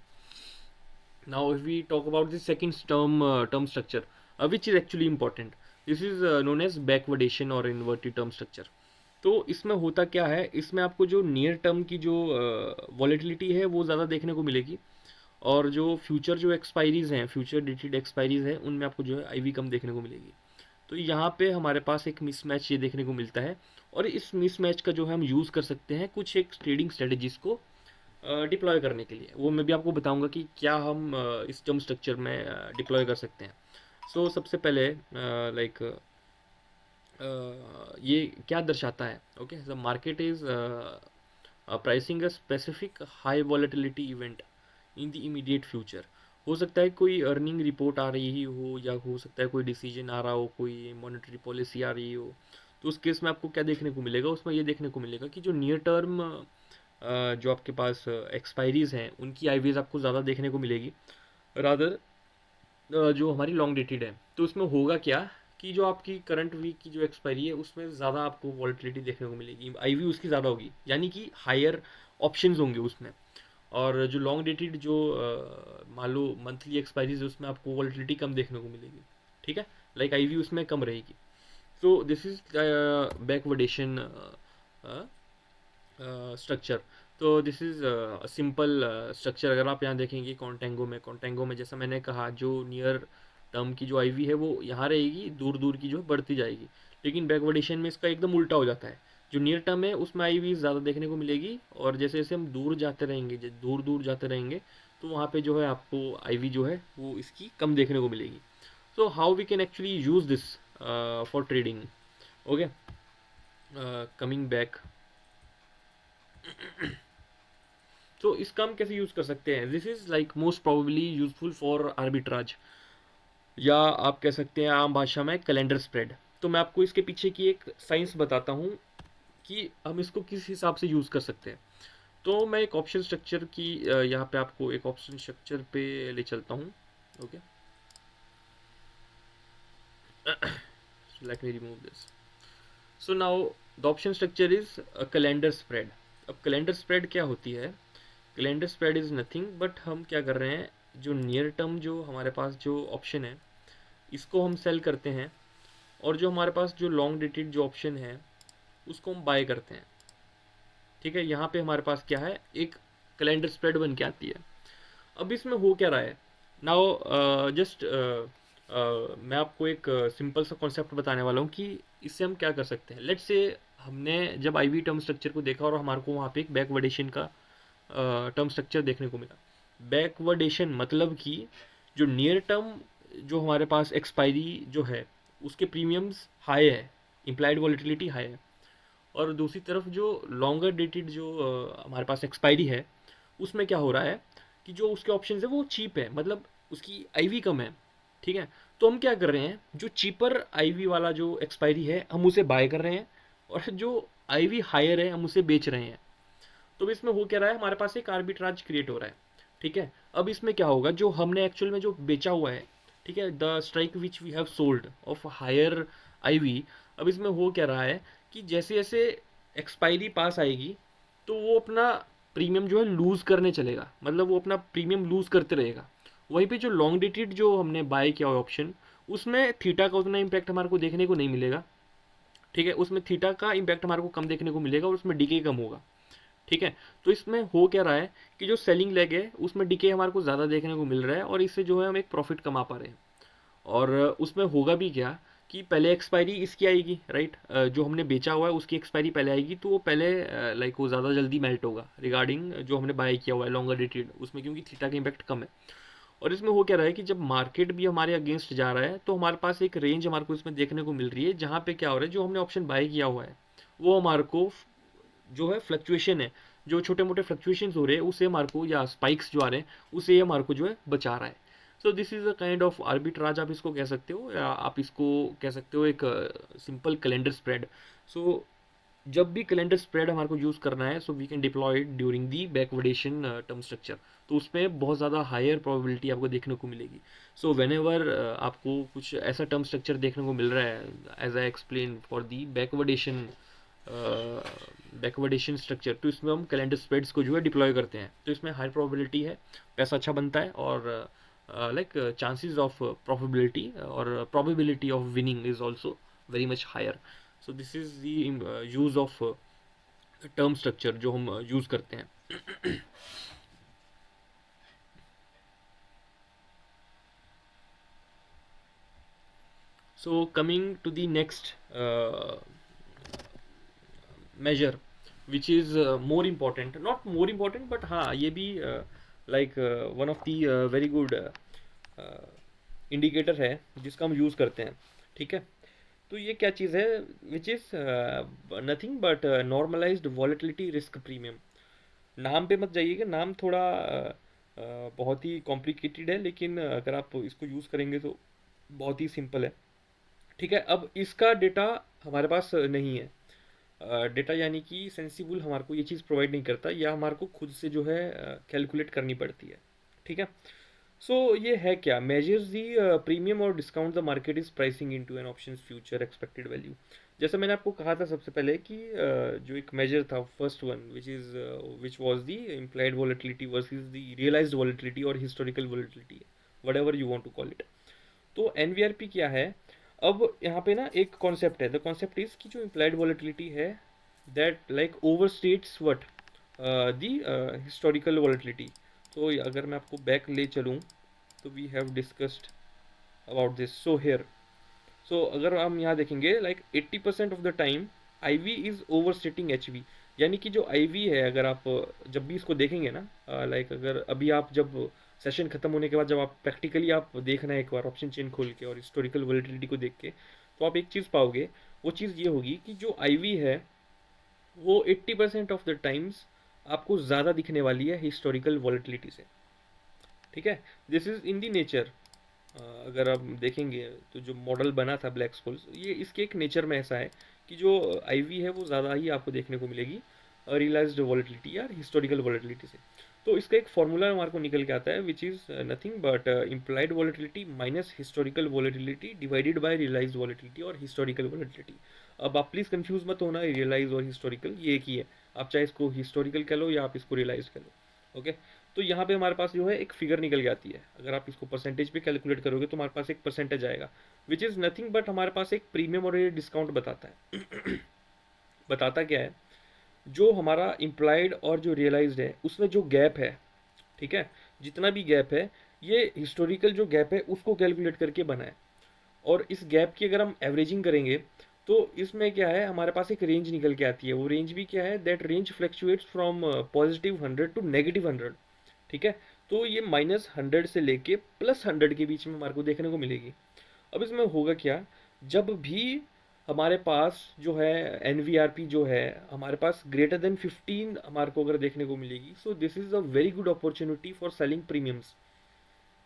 Now if we talk about the second term structure, which is actually important, this is known as backwardation or inverted term structure. तो इसमें होता क्या है, इसमें आपको जो नियर टर्म की जो वॉलेटिलिटी है वो ज़्यादा देखने को मिलेगी, और जो फ्यूचर जो एक्सपायरीज हैं, फ्यूचर डेटेड एक्सपायरीज हैं, उनमें आपको जो है आईवी कम देखने को मिलेगी. तो यहाँ पे हमारे पास एक मिसमैच ये देखने को मिलता है, और इस मिसमैच का जो है हम यूज़ कर सकते हैं कुछ एक ट्रेडिंग स्ट्रेटजीज को डिप्लॉय करने के लिए. वो मैं भी आपको बताऊंगा कि क्या हम इस टर्म स्ट्रक्चर में डिप्लॉय कर सकते हैं. सो सबसे पहले लाइक ये क्या दर्शाता है. Okay, the market is pricing a specific high volatility event in the immediate future. हो सकता है कोई अर्निंग रिपोर्ट आ रही हो, या हो सकता है कोई डिसीजन आ रहा हो, कोई मॉनेटरी पॉलिसी आ रही हो. तो उस केस में आपको क्या देखने को मिलेगा, उसमें ये देखने को मिलेगा कि जो नियर टर्म जो आपके पास एक्सपायरीज हैं उनकी आईवीज आपको ज़्यादा देखने को मिलेगी रादर जो हमारी लॉन्ग डेटेड है. तो उसमें होगा क्या कि जो आपकी करंट वीक की जो एक्सपायरी है उसमें ज़्यादा आपको वॉलिटिलिटी देखने को मिलेगी, आईवी उसकी ज़्यादा होगी, यानी कि हायर ऑप्शंस होंगे उसमें. और जो लॉन्ग डेटेड जो मान लो मंथली एक्सपायरीज है उसमें आपको वॉलिटिलिटी कम देखने को मिलेगी. ठीक है, लाइक आईवी उसमें कम रहेगी. सो दिस इज बैकवर्डेशन स्ट्रक्चर. तो दिस इज़ सिंपल स्ट्रक्चर. अगर आप यहाँ देखेंगे कॉन्टेंगो में जैसा मैंने कहा, जो नियर टर्म की जो आईवी है वो यहाँ रहेगी, दूर दूर की जो है बढ़ती जाएगी. लेकिन बैकवर्डेशन में इसका एकदम उल्टा हो जाता है. जो नियर टर्म है उसमें आईवी ज़्यादा देखने को मिलेगी, और जैसे जैसे हम दूर जाते रहेंगे, दूर दूर जाते रहेंगे, तो वहाँ पे जो है आपको आईवी जो है वो इसकी कम देखने को मिलेगी. So how we can actually use this for trading. Okay, coming back. तो इसका हम कैसे यूज़ कर सकते हैं. This is like most probably useful for arbitrage, या आप कह सकते हैं आम भाषा में कैलेंडर स्प्रेड. तो मैं आपको इसके पीछे की एक साइंस बताता हूँ कि हम इसको किस हिसाब से यूज़ कर सकते हैं. तो मैं एक ऑप्शन स्ट्रक्चर की यहाँ पे आपको एक ऑप्शन स्ट्रक्चर पे ले चलता हूँ. Okay, let me remove this. So now the option structure is a calendar spread. अब कैलेंडर स्प्रेड क्या होती है. Calendar spread is nothing but हम क्या कर रहे हैं, जो नियर टर्म जो हमारे पास जो ऑप्शन है इसको हम सेल करते हैं, और जो हमारे पास जो लॉन्ग डेटेड जो ऑप्शन है उसको हम बाय करते हैं. ठीक है, यहाँ पे हमारे पास क्या है, एक कैलेंडर स्प्रेड बन के आती है. अब इसमें हो क्या रहा है. नाउ जस्ट मैं आपको एक सिंपल सा कॉन्सेप्ट बताने वाला हूँ कि इससे हम क्या कर सकते हैं. लेट्स से हमने जब आईवी टर्म स्ट्रक्चर को देखा और हमारे को वहाँ पे एक बैकवर्डेशन का टर्म स्ट्रक्चर देखने को मिला. बैकवर्डेशन मतलब कि जो नियर टर्म जो हमारे पास एक्सपायरी जो है उसके प्रीमियम्स हाई है, इम्प्लाइड वॉलिटिलिटी हाई है, और दूसरी तरफ जो लॉन्गर डेटेड जो हमारे पास एक्सपायरी है उसमें क्या हो रहा है कि जो उसके ऑप्शन है वो चीप है, मतलब उसकी आईवी कम है. ठीक है, तो हम क्या कर रहे हैं, जो चीपर आईवी वाला जो एक्सपायरी है हम उसे बाय कर रहे हैं, और जो आईवी हायर है हम उसे बेच रहे हैं. तो इसमें हो क्या रहा है, हमारे पास एक आर्बिट्राज क्रिएट हो रहा है. ठीक है, अब इसमें क्या होगा, जो हमने एक्चुअल में जो बेचा हुआ है, ठीक है, the strike which we have sold of higher IV. अब इसमें हो क्या रहा है कि जैसे जैसे एक्सपायरी पास आएगी तो वो अपना प्रीमियम जो है लूज़ करने चलेगा, मतलब वो अपना प्रीमियम लूज़ करते रहेगा। वहीं पे जो लॉन्ग डेटेड जो हमने बाय किया हुआ ऑप्शन, उसमें थीटा का उतना इम्पैक्ट हमारे को देखने को नहीं मिलेगा। ठीक है, उसमें थीटा का इम्पैक्ट हमारे को कम देखने को मिलेगा और उसमें डीके कम होगा। ठीक है, तो इसमें हो क्या रहा है कि जो सेलिंग लेग है उसमें डीके हमारे को ज़्यादा देखने को मिल रहा है और इससे जो है हम एक प्रॉफिट कमा पा रहे हैं। और उसमें होगा भी क्या कि पहले एक्सपायरी इसकी आएगी, राइट। जो हमने बेचा हुआ है उसकी एक्सपायरी पहले आएगी, तो वो पहले लाइक वो ज़्यादा जल्दी मेल्ट होगा रिगार्डिंग जो हमने बाय किया हुआ है लॉन्गर डेटेड उसमें, क्योंकि थीटा का इम्पैक्ट कम है। और इसमें हो क्या रहा है कि जब मार्केट भी हमारे अगेंस्ट जा रहा है तो हमारे पास एक रेंज हमारे को इसमें देखने को मिल रही है, जहाँ पे क्या हो रहा है, जो हमने ऑप्शन बाय किया हुआ है वो हमारे को जो है फ्लक्चुएशन है, जो छोटे मोटे फ्लक्चुएशन हो रहे हैं उसे हमारे को, या स्पाइक्स जो आ रहे हैं उसे हमारे को जो है बचा रहा है। So this is a kind of arbitrage आप इसको कह सकते हो, या आप इसको कह सकते हो एक सिंपल कैलेंडर स्प्रेड। सो जब भी कैलेंडर स्प्रेड हमारे को यूज़ करना है, so we can deploy it during the backwardation term structure. तो उसमें बहुत ज़्यादा हायर प्रोबेबिलिटी आपको देखने को मिलेगी। सो वेन एवर आपको कुछ ऐसा टर्म स्ट्रक्चर देखने को मिल रहा है, as I explain for the backwardation structure, तो इसमें हम कैलेंडर स्प्रेड्स को जो है डिप्लॉय करते हैं, तो इसमें हाई प्रोबेबिलिटी है, पैसा अच्छा बनता है, और लाइक चांसेस ऑफ प्रॉफिबिलिटी और probability of winning is also very much higher. So this is the use of term structure जो हम यूज करते हैं। So coming to the next measure which is more important, not more important but हाँ ये भी like one of the very good indicator है जिसका हम यूज़ करते हैं। ठीक है, तो ये क्या चीज़ है, which is nothing but normalised volatility risk premium. नाम पे मत जाइएगा, नाम थोड़ा बहुत ही कॉम्प्लिकेटेड है, लेकिन अगर आप इसको यूज़ करेंगे तो बहुत ही सिंपल है। ठीक है, अब इसका डेटा हमारे पास नहीं है। डेटा यानी कि सेंसिबल हमारे को ये चीज़ प्रोवाइड नहीं करता, या हमारे को खुद से जो है कैलकुलेट करनी पड़ती है। ठीक है, सो ये है क्या, मेजर्स दी प्रीमियम और discount the market is pricing into an option future expected value. जैसे मैंने आपको कहा था सबसे पहले कि जो एक मेजर था first one which was the implied volatility versus the realized volatility और historical volatility, whatever you want to call it. तो एनवीआरपी क्या है, अब यहाँ पे ना एक कॉन्सेप्ट है, द कॉन्सेप्ट इज कि जो इम्प्लाइड वॉलेटिलिटी है that like overstates what the historical volatility. तो अगर मैं आपको बैक ले चलूँ तो we have discussed about this. So here, so अगर हम यहाँ देखेंगे like 80% of the time I V is overstating H V. यानी कि जो आई वी है, अगर आप जब भी इसको देखेंगे ना, लाइक अगर अभी आप जब सेशन खत्म होने के बाद जब आप प्रैक्टिकली आप देखना है एक बार ऑप्शन चेन खोल के और हिस्टोरिकल वॉलेटिलिटी को देख के, तो आप एक चीज़ पाओगे, वो चीज़ ये होगी कि जो आई वी है वो 80% ऑफ द टाइम्स आपको ज़्यादा दिखने वाली है हिस्टोरिकल वॉलेटिलिटी से। ठीक है, this is in the nature. अगर आप देखेंगे तो जो मॉडल बना था ब्लैक होल्स, ये इसके एक नेचर में ऐसा है कि जो आईवी है वो ज़्यादा ही आपको देखने को मिलेगी रियलाइज्ड वॉलेटिलिटी या हिस्टोरिकल वॉलेटिलिटी से। तो इसका एक फॉर्मूला हमारे को निकल के आता है which is nothing but implied volatility minus historical volatility divided by realised volatility और हिस्टोरिकल वॉलेटिलिटी। अब आप प्लीज़ कंफ्यूज मत होना, रियलाइज और हिस्टोरिकल ये एक ही है, आप चाहे इसको हिस्टोरिकल कह लो या आप इसको रियलाइज कह लो। ओके, तो यहाँ पे हमारे पास जो है एक फिगर निकल के आती है, अगर आप इसको परसेंटेज पे कैलकुलेट करोगे तो हमारे पास एक परसेंटेज आएगा विच इज़ नथिंग बट हमारे पास एक प्रीमियम और ये डिस्काउंट बताता है। बताता क्या है, जो हमारा इम्प्लाइड और जो रियलाइज्ड है उसमें जो गैप है, ठीक है, जितना भी गैप है ये हिस्टोरिकल जो गैप है उसको कैलकुलेट करके बना है। और इस गैप की अगर हम एवरेजिंग करेंगे तो इसमें क्या है, हमारे पास एक रेंज निकल के आती है। वो रेंज भी क्या है, that range fluctuates from +100 to -100। ठीक है, तो ये -100 से लेके +100 के बीच में हमारे को देखने को मिलेगी। अब इसमें होगा क्या, जब भी हमारे पास जो है एन जो है हमारे पास >15 हमारे को अगर देखने को मिलेगी, सो this is a very good opportunity for selling premiums.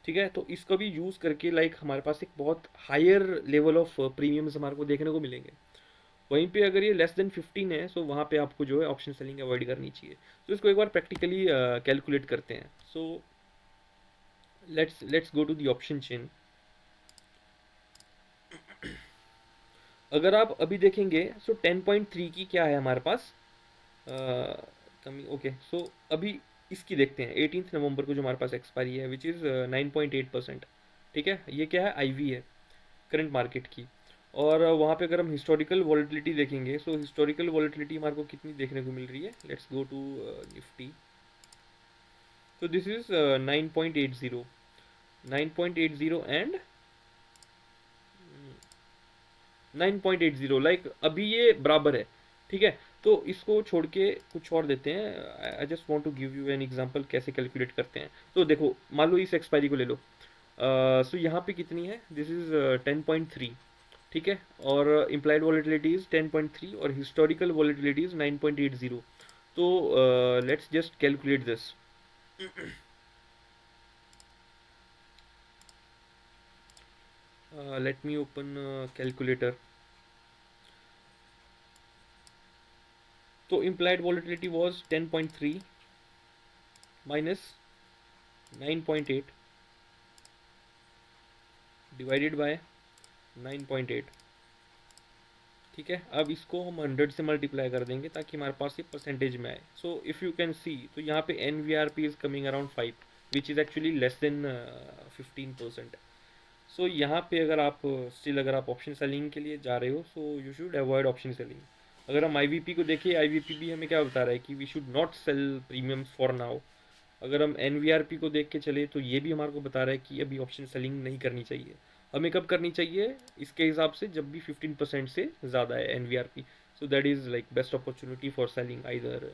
ठीक है, तो इसका भी यूज़ करके लाइक हमारे पास एक बहुत हायर लेवल ऑफ प्रीमियम्स हमारे को देखने को मिलेंगे। वहीं पे अगर ये <15 है, सो वहाँ पे आपको जो है ऑप्शन सेलिंग अवॉइड करनी चाहिए। तो इसको एक बार प्रैक्टिकली कैलकुलेट करते हैं। So let's go to the option chain. अगर आप अभी देखेंगे सो 10.3 की क्या है हमारे पास कमी। ओके, सो अभी इसकी देखते हैं 18 नवंबर को जो हमारे पास एक्सपायरी है विच इज़ 9.8%। ठीक है, ये क्या है, आईवी है करंट मार्केट की। और वहाँ पे अगर हम हिस्टोरिकल वॉलेटिलिटी देखेंगे, सो हिस्टोरिकल वॉलेटिलिटी हमारे को कितनी देखने को मिल रही है, लेट्स गो टू निफ्टी। तो दिस इज 9.80, 9.80 एंड 9.80, लाइक अभी ये बराबर है। ठीक है, तो इसको छोड़ के कुछ और देते हैं। I just want to give you an example कैसे कैलकुलेट करते हैं। तो देखो, मान लो इस एक्सपायरी को ले लो। सो यहाँ पे कितनी है, दिस इज 10.3। ठीक है, और इम्प्लाइड वॉलेटिलिटी इज 10.3 और हिस्टोरिकल वॉलेटिलिटी इज 9.80। तो let's just calculate this. Let me open calculator. तो implied volatility was 10.3 minus 9.8 divided by 9.8। ठीक है, अब इसको हम 100 से मल्टीप्लाई कर देंगे ताकि हमारे पास ये परसेंटेज में आए। So if you can see, तो यहाँ पे N V R P is coming around 5 which is actually less than 15%। सो यहाँ पे अगर आप स्टिल अगर आप ऑप्शन सेलिंग के लिए जा रहे हो, so you should avoid option selling. अगर हम आईवीपी को देखें, आईवीपी भी हमें क्या बता रहा है कि we should not sell premiums for now. अगर हम एनवीआरपी को देख के चले तो ये भी हमारे को बता रहा है कि अभी ऑप्शन सेलिंग नहीं करनी चाहिए। हमें कब करनी चाहिए इसके हिसाब से, जब भी 15% से ज़्यादा है NVRP. So that is like best opportunity for selling. Either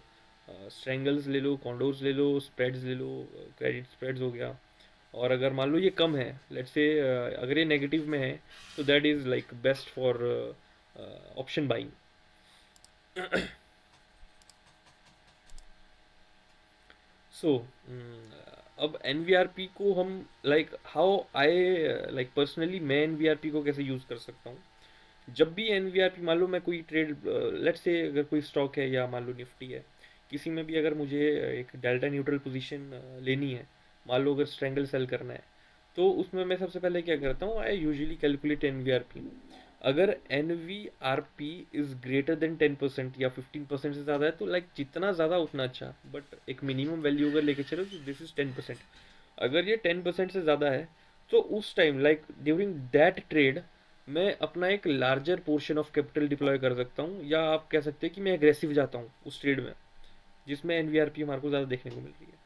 strangles ले लो, कॉन्डोर्स ले लो, स्प्रेड्स ले लो, क्रेडिट स्प्रेड्स हो गया। और अगर मान लो ये कम है, लेट्स से अगर ये नेगेटिव में है, तो that is like best for option buying. So अब एन वी आर पी को हम like how I like personally मैं एन वी आर पी को कैसे यूज़ कर सकता हूँ। जब भी एन वी आर पी, मान लो मैं कोई ट्रेड, लेट्स से अगर कोई स्टॉक है या मान लो निफ्टी है, किसी में भी अगर मुझे एक डेल्टा न्यूट्रल पोजीशन लेनी है, मान लो अगर स्ट्रेंगल सेल करना है, तो उसमें मैं सबसे पहले क्या करता हूँ, I usually calculate N V R P. अगर N V R P is greater than 10% या 15% से ज़्यादा है, तो लाइक जितना ज़्यादा उतना अच्छा, बट एक मिनिमम वैल्यू अगर लेके चलो तो दिस इज़ 10%। अगर ये 10% से ज़्यादा है, तो उस time like during that trade मैं अपना एक larger portion of capital deploy कर सकता हूँ, या आप कह सकते हैं कि मैं एग्रेसिव जाता हूँ उस ट्रेड में जिसमें एन वी आर पी हमारे को ज़्यादा देखने को मिल रही है।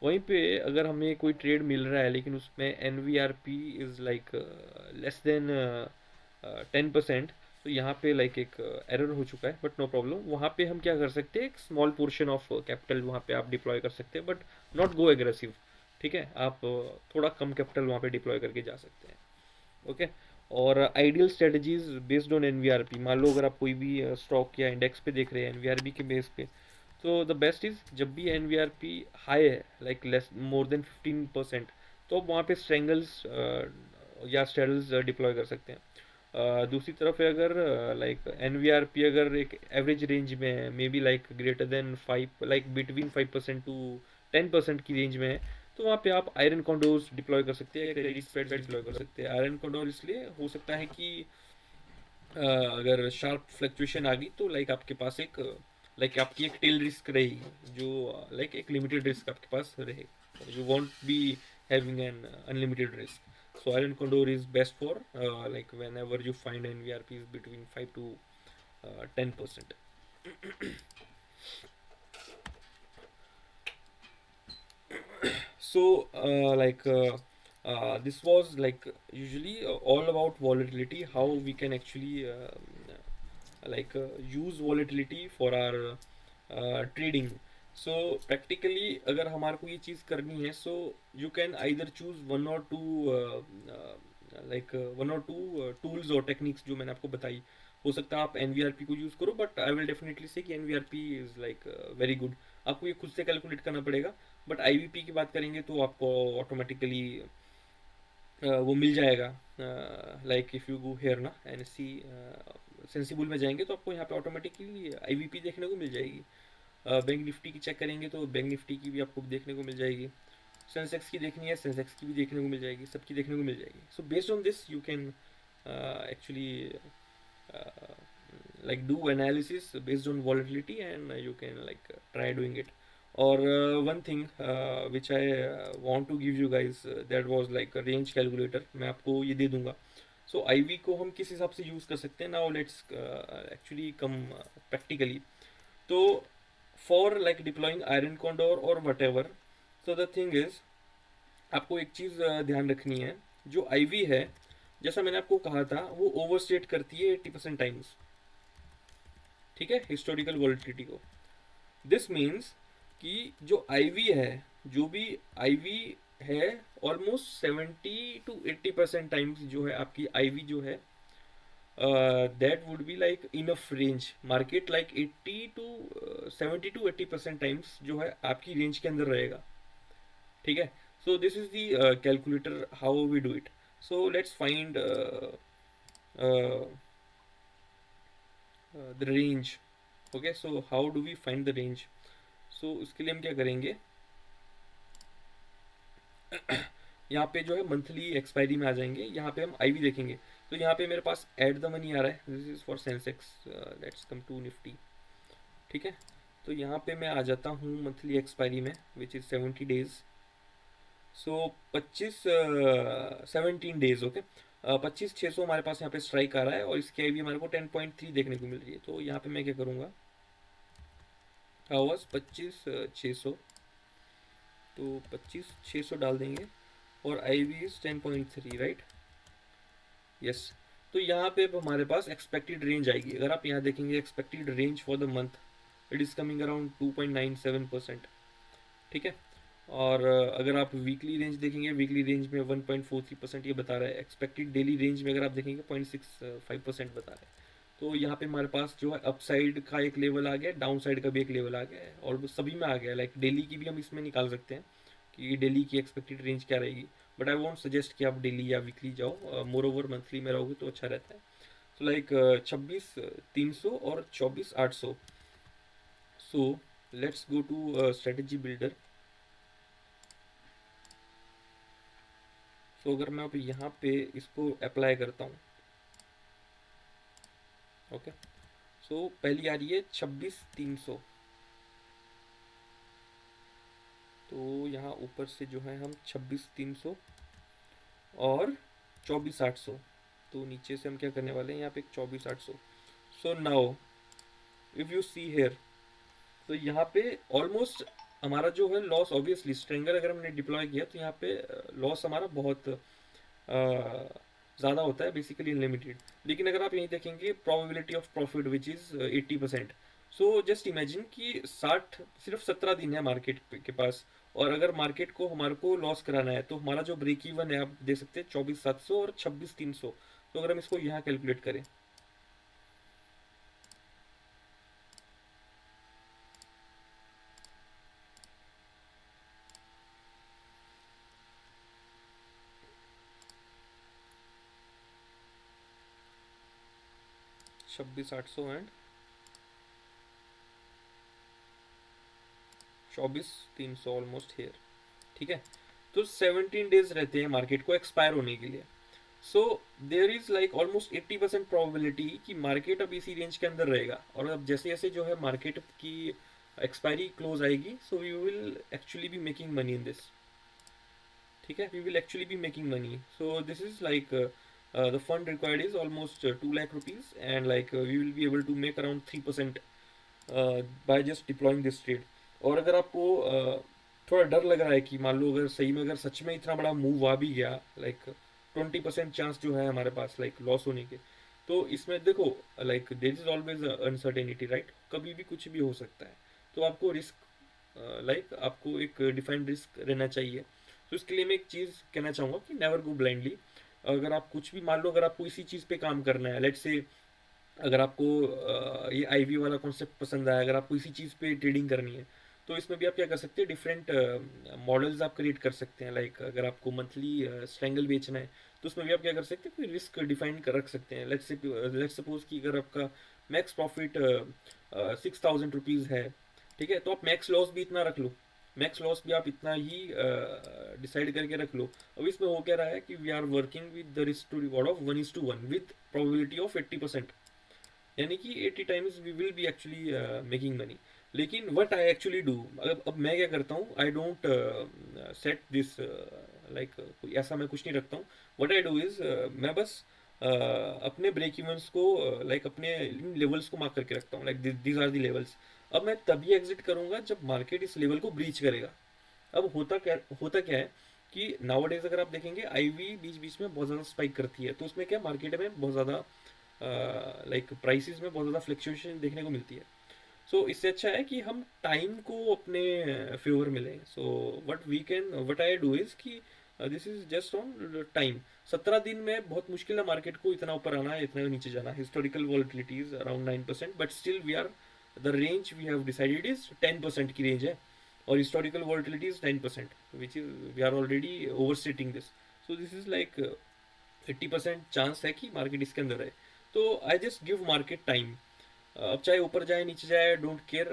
वहीं पे अगर हमें कोई ट्रेड मिल रहा है लेकिन उसमें N V R P is like less than 10%, तो यहाँ पे लाइक एक एरर हो चुका है, बट नो प्रॉब्लम। वहाँ पे हम क्या कर सकते हैं, एक स्मॉल पोर्शन ऑफ कैपिटल वहाँ पे आप डिप्लॉय कर सकते हैं, बट नॉट गो एग्रेसिव। ठीक है, आप थोड़ा कम कैपिटल वहाँ पे डिप्लॉय करके जा सकते हैं। ओके, और ideal strategies based on N V R P, मान लो अगर आप कोई भी स्टॉक या इंडेक्स पे देख रहे हैं एन वी आर पी के बेस पे, तो द बेस्ट इज जब भी N V R P high है, लाइक लेस मोर देन 15%, तो आप वहाँ पे स्ट्रेंगल्स या स्ट्रेडल्स डिप्लॉय कर सकते हैं। दूसरी तरफ है अगर like N V R P अगर एक एवरेज रेंज में है, maybe like greater than 5, like between 5% to 10% की रेंज में है, तो वहाँ पे आप आयरन कॉन्डोर्स डिप्लॉय कर सकते हैं, क्रेडिट स्प्रेड्स डिप्लॉय कर सकते हैं। आयरन कॉन्डोर इसलिए हो सकता है कि अगर शार्प फ्लक्चुएशन आ गई तो लाइक आपके पास एक लाइक आपकी एक टेल रिस्क रहेगी, जो लाइक एक लिमिटेड रिस्क आपके पास रहेगा, you won't be having an unlimited risk. So iron condor is best for like whenever you find N V R P is between 5 to 10%। So, this was like usually all about volatility, how we can actually use volatility for our trading. So practically अगर हमारे को ये चीज़ करनी है, so you can either choose one or two tools और techniques जो मैंने आपको बताई। हो सकता है आप एन वी आर पी को यूज़ करो, but I will definitely say कि N V R P is like very good. आपको ये खुद से कैलकुलेट करना पड़ेगा, बट आई वी पी की बात करेंगे तो आपको ऑटोमेटिकली वो मिल जाएगा। Like if you go here ना एन एस सी सेंसिबल में जाएंगे तो आपको यहाँ पे ऑटोमेटिकली आई वी पी देखने को मिल जाएगी। बैंक निफ्टी की चेक करेंगे तो बैंक निफ्टी की भी आपको देखने को मिल जाएगी। सेंसेक्स की देखनी है, सेंसेक्स की भी देखने को मिल जाएगी, सबकी देखने को मिल जाएगी। So based on this you can actually like do analysis based on volatility, and you can like try doing it. Or one thing which I want to give you guys, that was like a range calculator, मैं आपको ये दे दूंगा. So IV को हम किस हिसाब से use कर सकते हैं. Now let's actually come practically. तो for like deploying iron condor or whatever, so the thing is, आपको एक चीज़ ध्यान रखनी है. जो IV है, जैसा मैंने आपको कहा था, वो ओवरस्टेट करती है 80% टाइम्स. ठीक है, हिस्टोरिकल वॉलिटिलिटी को. दिस मीन्स कि जो आईवी है, जो भी आईवी है, ऑलमोस्ट 70 to 80% टाइम्स जो है आपकी आईवी जो है, that would be like enough range. Market like 70 to 80% times जो है आपकी रेंज के अंदर रहेगा. ठीक है. So this is the calculator how we do it. So let's find the range. Okay, so how do we find the range. So उसके लिए हम क्या करेंगे, यहाँ पे जो है मंथली एक्सपायरी में आ जाएंगे. यहाँ पे हम आईवी देखेंगे. तो यहाँ पे मेरे पास एड द मनी आ रहा है. This is for Sensex. Let's come to Nifty. ठीक है. तो यहाँ पे मैं आ जाता हूँ मंथली एक्सपायरी में, which is 70 days. So 17 days. Okay, 25,600 हमारे पास यहाँ पे स्ट्राइक आ रहा है, और इसकी आईवी हमारे को 10.3 देखने को मिल रही है. तो यहाँ पे मैं क्या करूँगा, आवाज 25,600, तो 25,600 डाल देंगे, और आई वी इज 10.3, राइट. यस. तो यहाँ पे हमारे पास एक्सपेक्टेड रेंज आएगी. अगर आप यहाँ देखेंगे expected range for the month, it is coming around 2.97%. ठीक है. और अगर आप वीकली रेंज देखेंगे, वीकली रेंज में 1.43% ये बता रहा है. एक्सपेक्टेड डेली रेंज में अगर आप देखेंगे 0.65% बता रहा है. तो यहाँ पे हमारे पास जो है अपसाइड का एक लेवल आ गया, डाउन साइड का भी एक लेवल आ गया है, और सभी में आ गया. लाइक डेली की भी हम इसमें निकाल सकते हैं कि डेली की एक्सपेक्टेड रेंज क्या रहेगी. बट आई वॉन्ट सजेस्ट कि आप डेली या वीकली जाओ. मोर ओवर मंथली में रहोगे तो अच्छा रहता है. तो लाइक 26,300 और 24,800. So let's go to strategy builder. So अगर मैं अब यहाँ पे इसको अप्लाई करता हूँ, ओके. सो पहली आ रही है 26,300. तो यहाँ ऊपर से जो है हम 26,300 और 24,800. तो नीचे से हम क्या करने वाले हैं, यहाँ पे 24,800. So now if you see here, तो यहाँ पे ऑलमोस्ट हमारा जो है लॉस, ऑब्वियसली स्ट्रेंगर अगर हमने डिप्लॉय किया तो यहाँ पे लॉस हमारा बहुत ज़्यादा होता है, बेसिकली अनलिमिटेड. लेकिन अगर आप यहीं देखेंगे probability of profit which is 80%. So just imagine कि 60, सिर्फ 17 दिन है मार्केट के पास, और अगर मार्केट को हमारे को लॉस कराना है, तो हमारा जो ब्रेक इवन है आप दे सकते हैं 24,700 और 26,300. तो अगर हम इसको यहाँ कैलकुलेट करें, छब्बीस आठ सौ एंड 24,300 ऑलमोस्ट हेयर. ठीक है. तो 17 डेज रहते हैं मार्केट को एक्सपायर होने के लिए. So there is like almost 80% probability कि मार्केट अब इसी रेंज के अंदर रहेगा. और अब जैसे जैसे जो है मार्केट की एक्सपायरी क्लोज आएगी, so we will actually be making money in this. ठीक है, we will actually be making money. So this is like the fund required is almost 2 lakh rupees, and like we will be able to make around 3% by just deploying this trade. और अगर आपको थोड़ा डर लग रहा है कि मान लो अगर सही में अगर सच में इतना बड़ा मूव आ भी गया, लाइक 20% चांस जो है हमारे पास लाइक लॉस होने के, तो इसमें देखो like there is always uncertainty, right. कभी भी कुछ भी हो सकता है. तो आपको रिस्क लाइक आपको एक डिफाइंड रिस्क रहना चाहिए. तो इसके लिए मैं एक चीज़ कहना चाहूँगा कि नेवर गो ब्लाइंडली. अगर आप कुछ भी मान लो, अगर आपको इसी चीज़ पे काम करना है, लेट्स से अगर आपको ये आईवी वाला कॉन्सेप्ट पसंद आया, अगर आपको इसी चीज़ पे ट्रेडिंग करनी है, तो इसमें भी आप क्या कर सकते हैं, डिफरेंट मॉडल्स आप क्रिएट कर सकते हैं. लाइक अगर आपको मंथली स्ट्रैंगल बेचना है, तो उसमें भी आप क्या कर सकते हैं, कोई रिस्क डिफाइन कर रख सकते हैं. लेट्स सपोज कि अगर आपका मैक्स प्रॉफिट 6,000 रुपीज़ है, ठीक है, तो आप मैक्स लॉस भी इतना रख लो. मैक्स लॉस भी आप इतना ही डिसाइड करके रख लो. अब इसमें हो क्या रहा है कि we are working with the risk to reward of 1:1 with probability of 80%. यानी कि 80 times we will be actually making money. लेकिन व्हाट आई एक्चुअली डू, अब मैं क्या करता हूँ, I don't set this like, ऐसा मैं कुछ नहीं रखता हूँ। व्हाट आई डू इज, मैं बस अपने ब्रेक इवन्स को लाइक अपने लेवल्स को मार्क करके रखता हूँ, like these are the levels. अब मैं तभी एग्जिट करूंगा जब मार्केट इस लेवल को ब्रीच करेगा। अब होता क्या है कि नाउअडेज अगर आप देखेंगे आईवी बीच बीच में बहुत ज़्यादा स्पाइक करती है, तो उसमें क्या मार्केट में बहुत ज़्यादा लाइक प्राइसेस में बहुत ज़्यादा फ्लक्चुएशन देखने को मिलती है। सो इससे अच्छा है कि हम टाइम को अपने फेवर में लें। So what I do is कि this is just on time. 17 दिन में बहुत मुश्किल है मार्केट को इतना ऊपर आना है इतना नीचे जाना। Historical volatility is around 9%, but still we are the range we have decided is 10% की रेंज है, और historical volatility is 10%, which is we are already overstating this. So this is like 80% chance है कि मार्केट इसके अंदर है। तो I just give market time. अब चाहे ऊपर जाए नीचे जाए, don't care,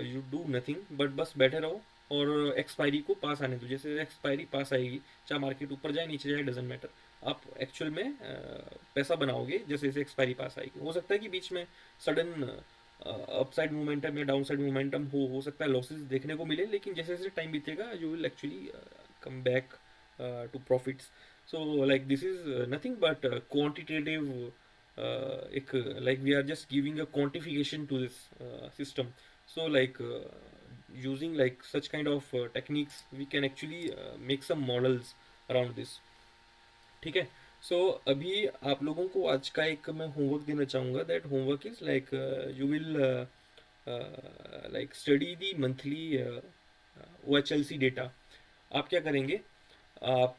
you do nothing but बस बैठे रहो और एक्सपायरी को पास आने दो। जैसे एक्सपायरी पास आएगी, चाहे मार्केट ऊपर जाए नीचे जाए, डजेंट मैटर, आप एक्चुअल में पैसा बनाओगे जैसे जैसे एक्सपायरी पास आएगी। हो सकता है कि बीच में सडन अपसाइड मोमेंटम या डाउन साइड मोमेंटम हो सकता है लॉसेस देखने को मिले, लेकिन जैसे जैसे टाइम बीतेगा you will actually come back to profits. So like this is nothing but quantitative, एक like we are just giving a quantification to this system. So like using like such kind of techniques we can actually make some models around this। ठीक है। सो अभी आप लोगों को आज का एक मैं होमवर्क देना चाहूँगा। That homework is like you will like study the monthly O H L C data. आप क्या करेंगे, आप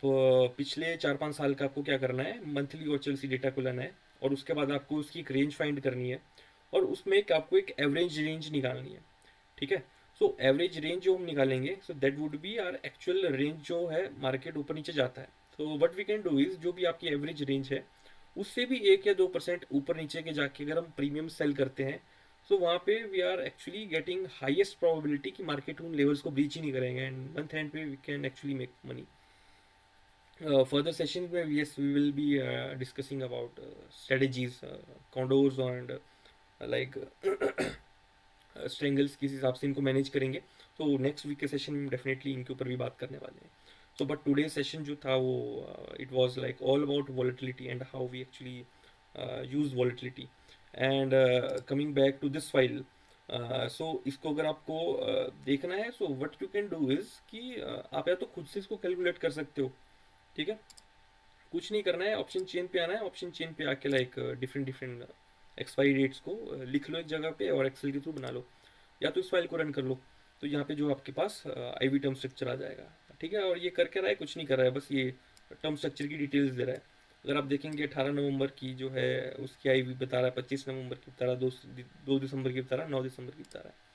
पिछले 4-5 साल का आपको क्या करना है, monthly O H L C data को लाना है, और उसके बाद आपको उसकी एक रेंज फाइंड करनी है, और उसमें एक आपको एक एवरेज रेंज निकालनी है। ठीक है। सो एवरेज रेंज जो हम निकालेंगे, so that would be our actual range जो है मार्केट ऊपर नीचे जाता है। तो what we can do is, जो भी आपकी एवरेज रेंज है उससे भी 1 या 2% ऊपर नीचे के जाके अगर हम प्रीमियम सेल करते हैं, सो वहाँ पे we are actually getting highest probability कि मार्केट उन लेवल्स को ब्रीच ही नहीं करेंगे, एंड मंथ एंड पे we can actually make money. Further sessions में yes we will be discussing about strategies, condos and like strangles किस हिसाब से इनको मैनेज करेंगे। तो नेक्स्ट वीक के सेशन में डेफिनेटली इनके ऊपर भी बात करने वाले हैं। सो बट टुडे सेशन जो था वो it was like all about volatility and how we actually use volatility. And coming back to this file, so इसको अगर आपको देखना है, so what you can do is कि आप या तो खुद से इसको कैलकुलेट कर सकते हो। ठीक है। कुछ नहीं करना है, ऑप्शन चेन पे आना है, ऑप्शन चेन पे आके like different different expiry dates को लिख लो एक जगह पे और एक्सेल के थ्रू बना लो, या तो इस फाइल को रन कर लो। तो यहाँ पे जो आपके पास आईवी टर्म स्ट्रक्चर आ जाएगा। ठीक है। और ये करके रहा है, कुछ नहीं कर रहा है, बस ये टर्म स्ट्रक्चर की डिटेल्स दे रहा है। अगर आप देखेंगे 18 नवंबर की जो है उसकी आईवी बता रहा है, 25 नवंबर की बता रहा है, 2 दिसंबर की बता रहा है, 9 दिसंबर की बता रहा है।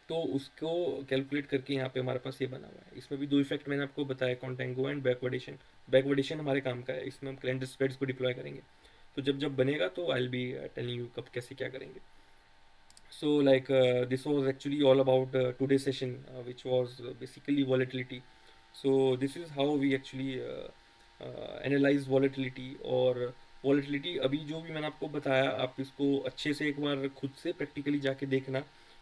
तो उसको कैलकुलेट करके यहाँ पे हमारे पास ये बना हुआ है। इसमें भी दो इफेक्ट मैंने आपको बताया, कॉन्टेंगो एंड बैकवर्डेशन। बैकवर्डेशन हमारे काम का है, इसमें हम कैलेंडर स्प्रेड्स को डिप्लॉय करेंगे। तो जब जब बनेगा तो आई विल बी टेलिंग यू कब कैसे क्या करेंगे। So like this was actually all about today's session, which was basically volatility. So this is how we actually analyze volatility। और volatility अभी जो भी मैंने आपको बताया, आप इसको अच्छे से एक बार खुद से प्रैक्टिकली जाके देखना,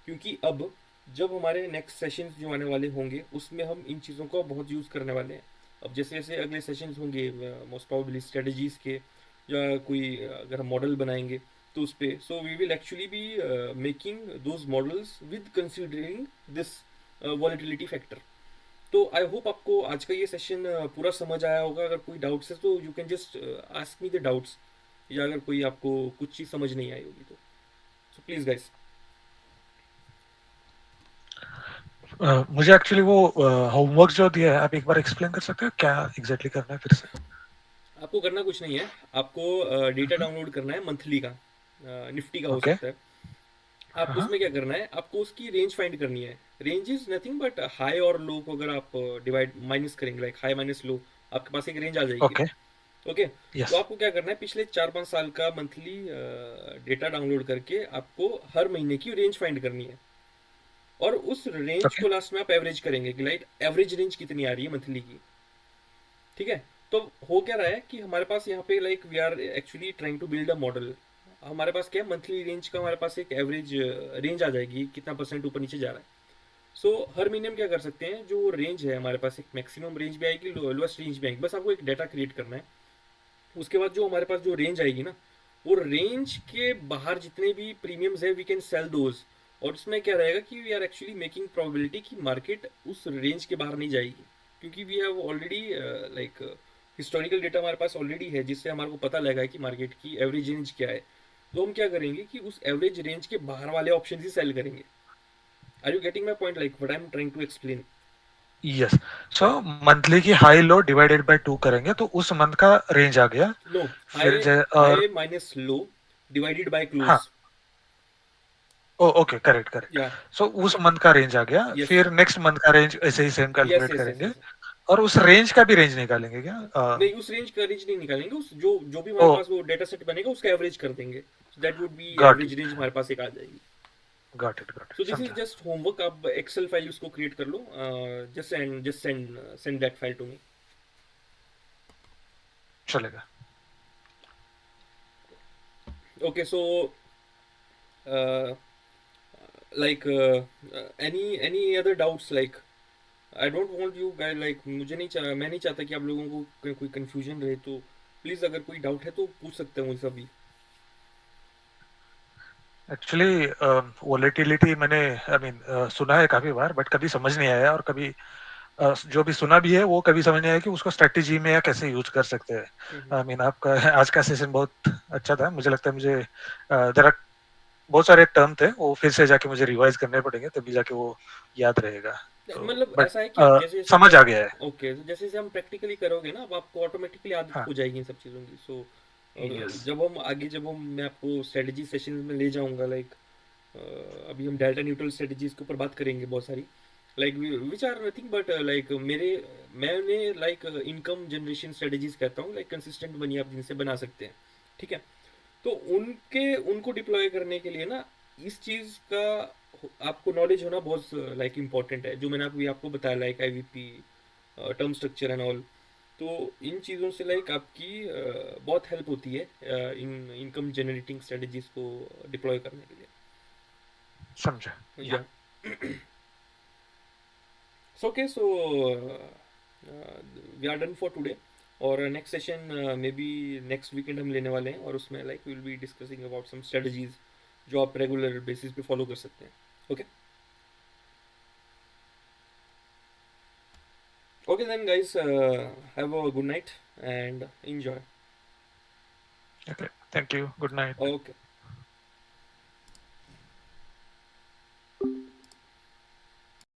क्योंकि अब जब हमारे नेक्स्ट सेशंस जो आने वाले होंगे उसमें हम इन चीज़ों का बहुत यूज़ करने वाले हैं। अब जैसे जैसे अगले सेशंस होंगे मोस्ट प्रोबेबली स्ट्रेटजीज़ के, या कोई अगर हम मॉडल बनाएंगे तो उस पे, so we will actually be making those models with considering this volatility factor. तो आई होप आपको आज का ये सेशन पूरा समझ आया होगा। अगर कोई डाउट्स है तो you can just ask me the doubts, या अगर कोई आपको कुछ चीज़ समझ नहीं आई होगी तो सो प्लीज़ गाइस। मुझे एक्चुअली वो होमवर्क जो दिया है आप एक बार एक्सप्लेन कर सकते हो क्या एग्जैक्टली करना है फिर से? आपको करना कुछ नहीं है, आपको डेटा डाउनलोड करना है मंथली का, निफ्टी का हो ओके। सकता है। आपको उसमें क्या करना है, आपको उसकी रेंज फाइंड करनी है। Range is nothing but high और लो को अगर आप डिवाइड माइनस करेंगे, लाइक हाई माइनस लो, आपके पास एक रेंज आ जाएगी। ओके। ओके। तो यस। आपको क्या करना है, पिछले 4-5 साल का मंथली डेटा डाउनलोड करके आपको हर महीने की रेंज फाइंड करनी है, और उस रेंज ओके। को लास्ट में आप एवरेज करेंगे कि लाइक एवरेज रेंज कितनी आ रही है मंथली की। ठीक है। तो हो क्या रहा है कि हमारे पास यहाँ पे like we are actually trying to build a model. हमारे पास क्या है, मंथली रेंज का हमारे पास एक एवरेज रेंज आ जाएगी, कितना परसेंट ऊपर नीचे जा रहा है। सो हर महीने हम क्या कर सकते हैं, जो रेंज है हमारे पास, एक मैक्सिमम रेंज भी आएगी, लोएस्ट रेंज भी आएगी, बस आपको एक डाटा क्रिएट करना है। उसके बाद जो हमारे पास जो रेंज आएगी ना, वो रेंज के बाहर जितने भी प्रीमियम्स है वी कैन सेल दोज। और उसमें क्या रहेगा कि we are actually making probability कि मार्केट उस रेंज के बाहर नहीं जाएगी, क्योंकि we have already like historical data हमारे पास ऑलरेडी है, जिससे हमारे को पता लगा है कि मार्केट की एवरेज रेंज क्या है। तो हम क्या करेंगे कि उस एवरेज रेंज के बाहर वाले ऑप्शन ही सेल करेंगे। Are you getting my point, like what I am trying to explain? Yes. So या मंथली की हाई लो डिवाइडेड बाय 2 करेंगे तो उस मंथ का रेंज आ गया। नो, फिर हाई और high minus low divided by हाँ, क्लोज। ओ ओके, करेक्ट करेक्ट। या सो उस मंथ का रेंज आ गया, यस फिर नेक्स्ट मंथ का रेंज ऐसे ही same yes calculate yes yes करेंगे। यस। और उस रेंज का भी रेंज निकालेंगे क्या? नहीं, उस रेंज का रेंज नहीं निकालेंगे, उस जो जो भी हमारे ओ पास वो डेटा सेट बनेगा उसका एवरेज कर देंगे। So that would be got average range हमारे पास एक आ जाएगी। Got so it, this is समझा। जस्ट होमवर्क, आप एक्सेल फाइल उसको क्रिएट कर लो। Just send that file to me. चलेगा। Okay, so like any other doubts, like I don't want you guys, like मैं नहीं चाहता कि आप लोगों को कोई कंफ्यूजन रहे, तो प्लीज़ अगर कोई डाउट है तो पूछ सकते हैं मुझसे अभी। एक्चुअली वोलेटिलिटी मैंने आई मीन सुना है काफी बार, बट कभी समझ नहीं आया। और कभी जो भी सुना भी है वो कभी समझ नहीं आया कि उसको स्ट्रेटेजी में या कैसे यूज कर सकते हैं। हम्म। आई मीन आपका आज का सेशन बहुत अच्छा था। मुझे लगता है मुझे जरा बहुत सारे टर्म थे वो फिर से जाके मुझे रिवाइज करने पड़ेंगे, तभी जाके वो याद रहेगा। तो मतलब बट ऐसा है कि आप जैसे जैसे समझ आ गया है। ओके, तो जैसे जैसे हम प्रैक्टिकली करोगे ना, अब आपको ऑटोमेटिकली आदत हाँ। हो जाएगी इन सब चीज़ों की। So yes. जब हम आगे, जब हम मैं आपको स्ट्रेटजी सेशन में ले जाऊंगा, लाइक अभी हम डेल्टा न्यूट्रल स्ट्रेटजीज के ऊपर बात करेंगे बहुत सारी, like which are nothing but like मैंने लाइक इनकम जनरेशन स्ट्रेटजीज कहता हूँ, लाइक कंसिस्टेंट मनी आप जिनसे बना सकते हैं। ठीक है, तो उनको डिप्लॉय करने के लिए ना, इस चीज़ का आपको नॉलेज होना बहुत लाइक इम्पोर्टेंट है, जो मैंने अभी आपको बताया, like IVP, term structure and all. तो इन चीज़ों से लाइक आपकी बहुत हेल्प होती है इन इनकम जनरेटिंग स्ट्रेटजीज को डिप्लॉय करने के समझा। लिए। या या so okay, so we are done for today. और next session may be next weekend हम लेने वाले हैं, और उसमें like will be discussing about some strategies जो आप रेगुलर बेसिस पे फॉलो कर सकते हैं। Okay, okay then guys, have a good night and enjoy. Okay, thank you, good night. Okay.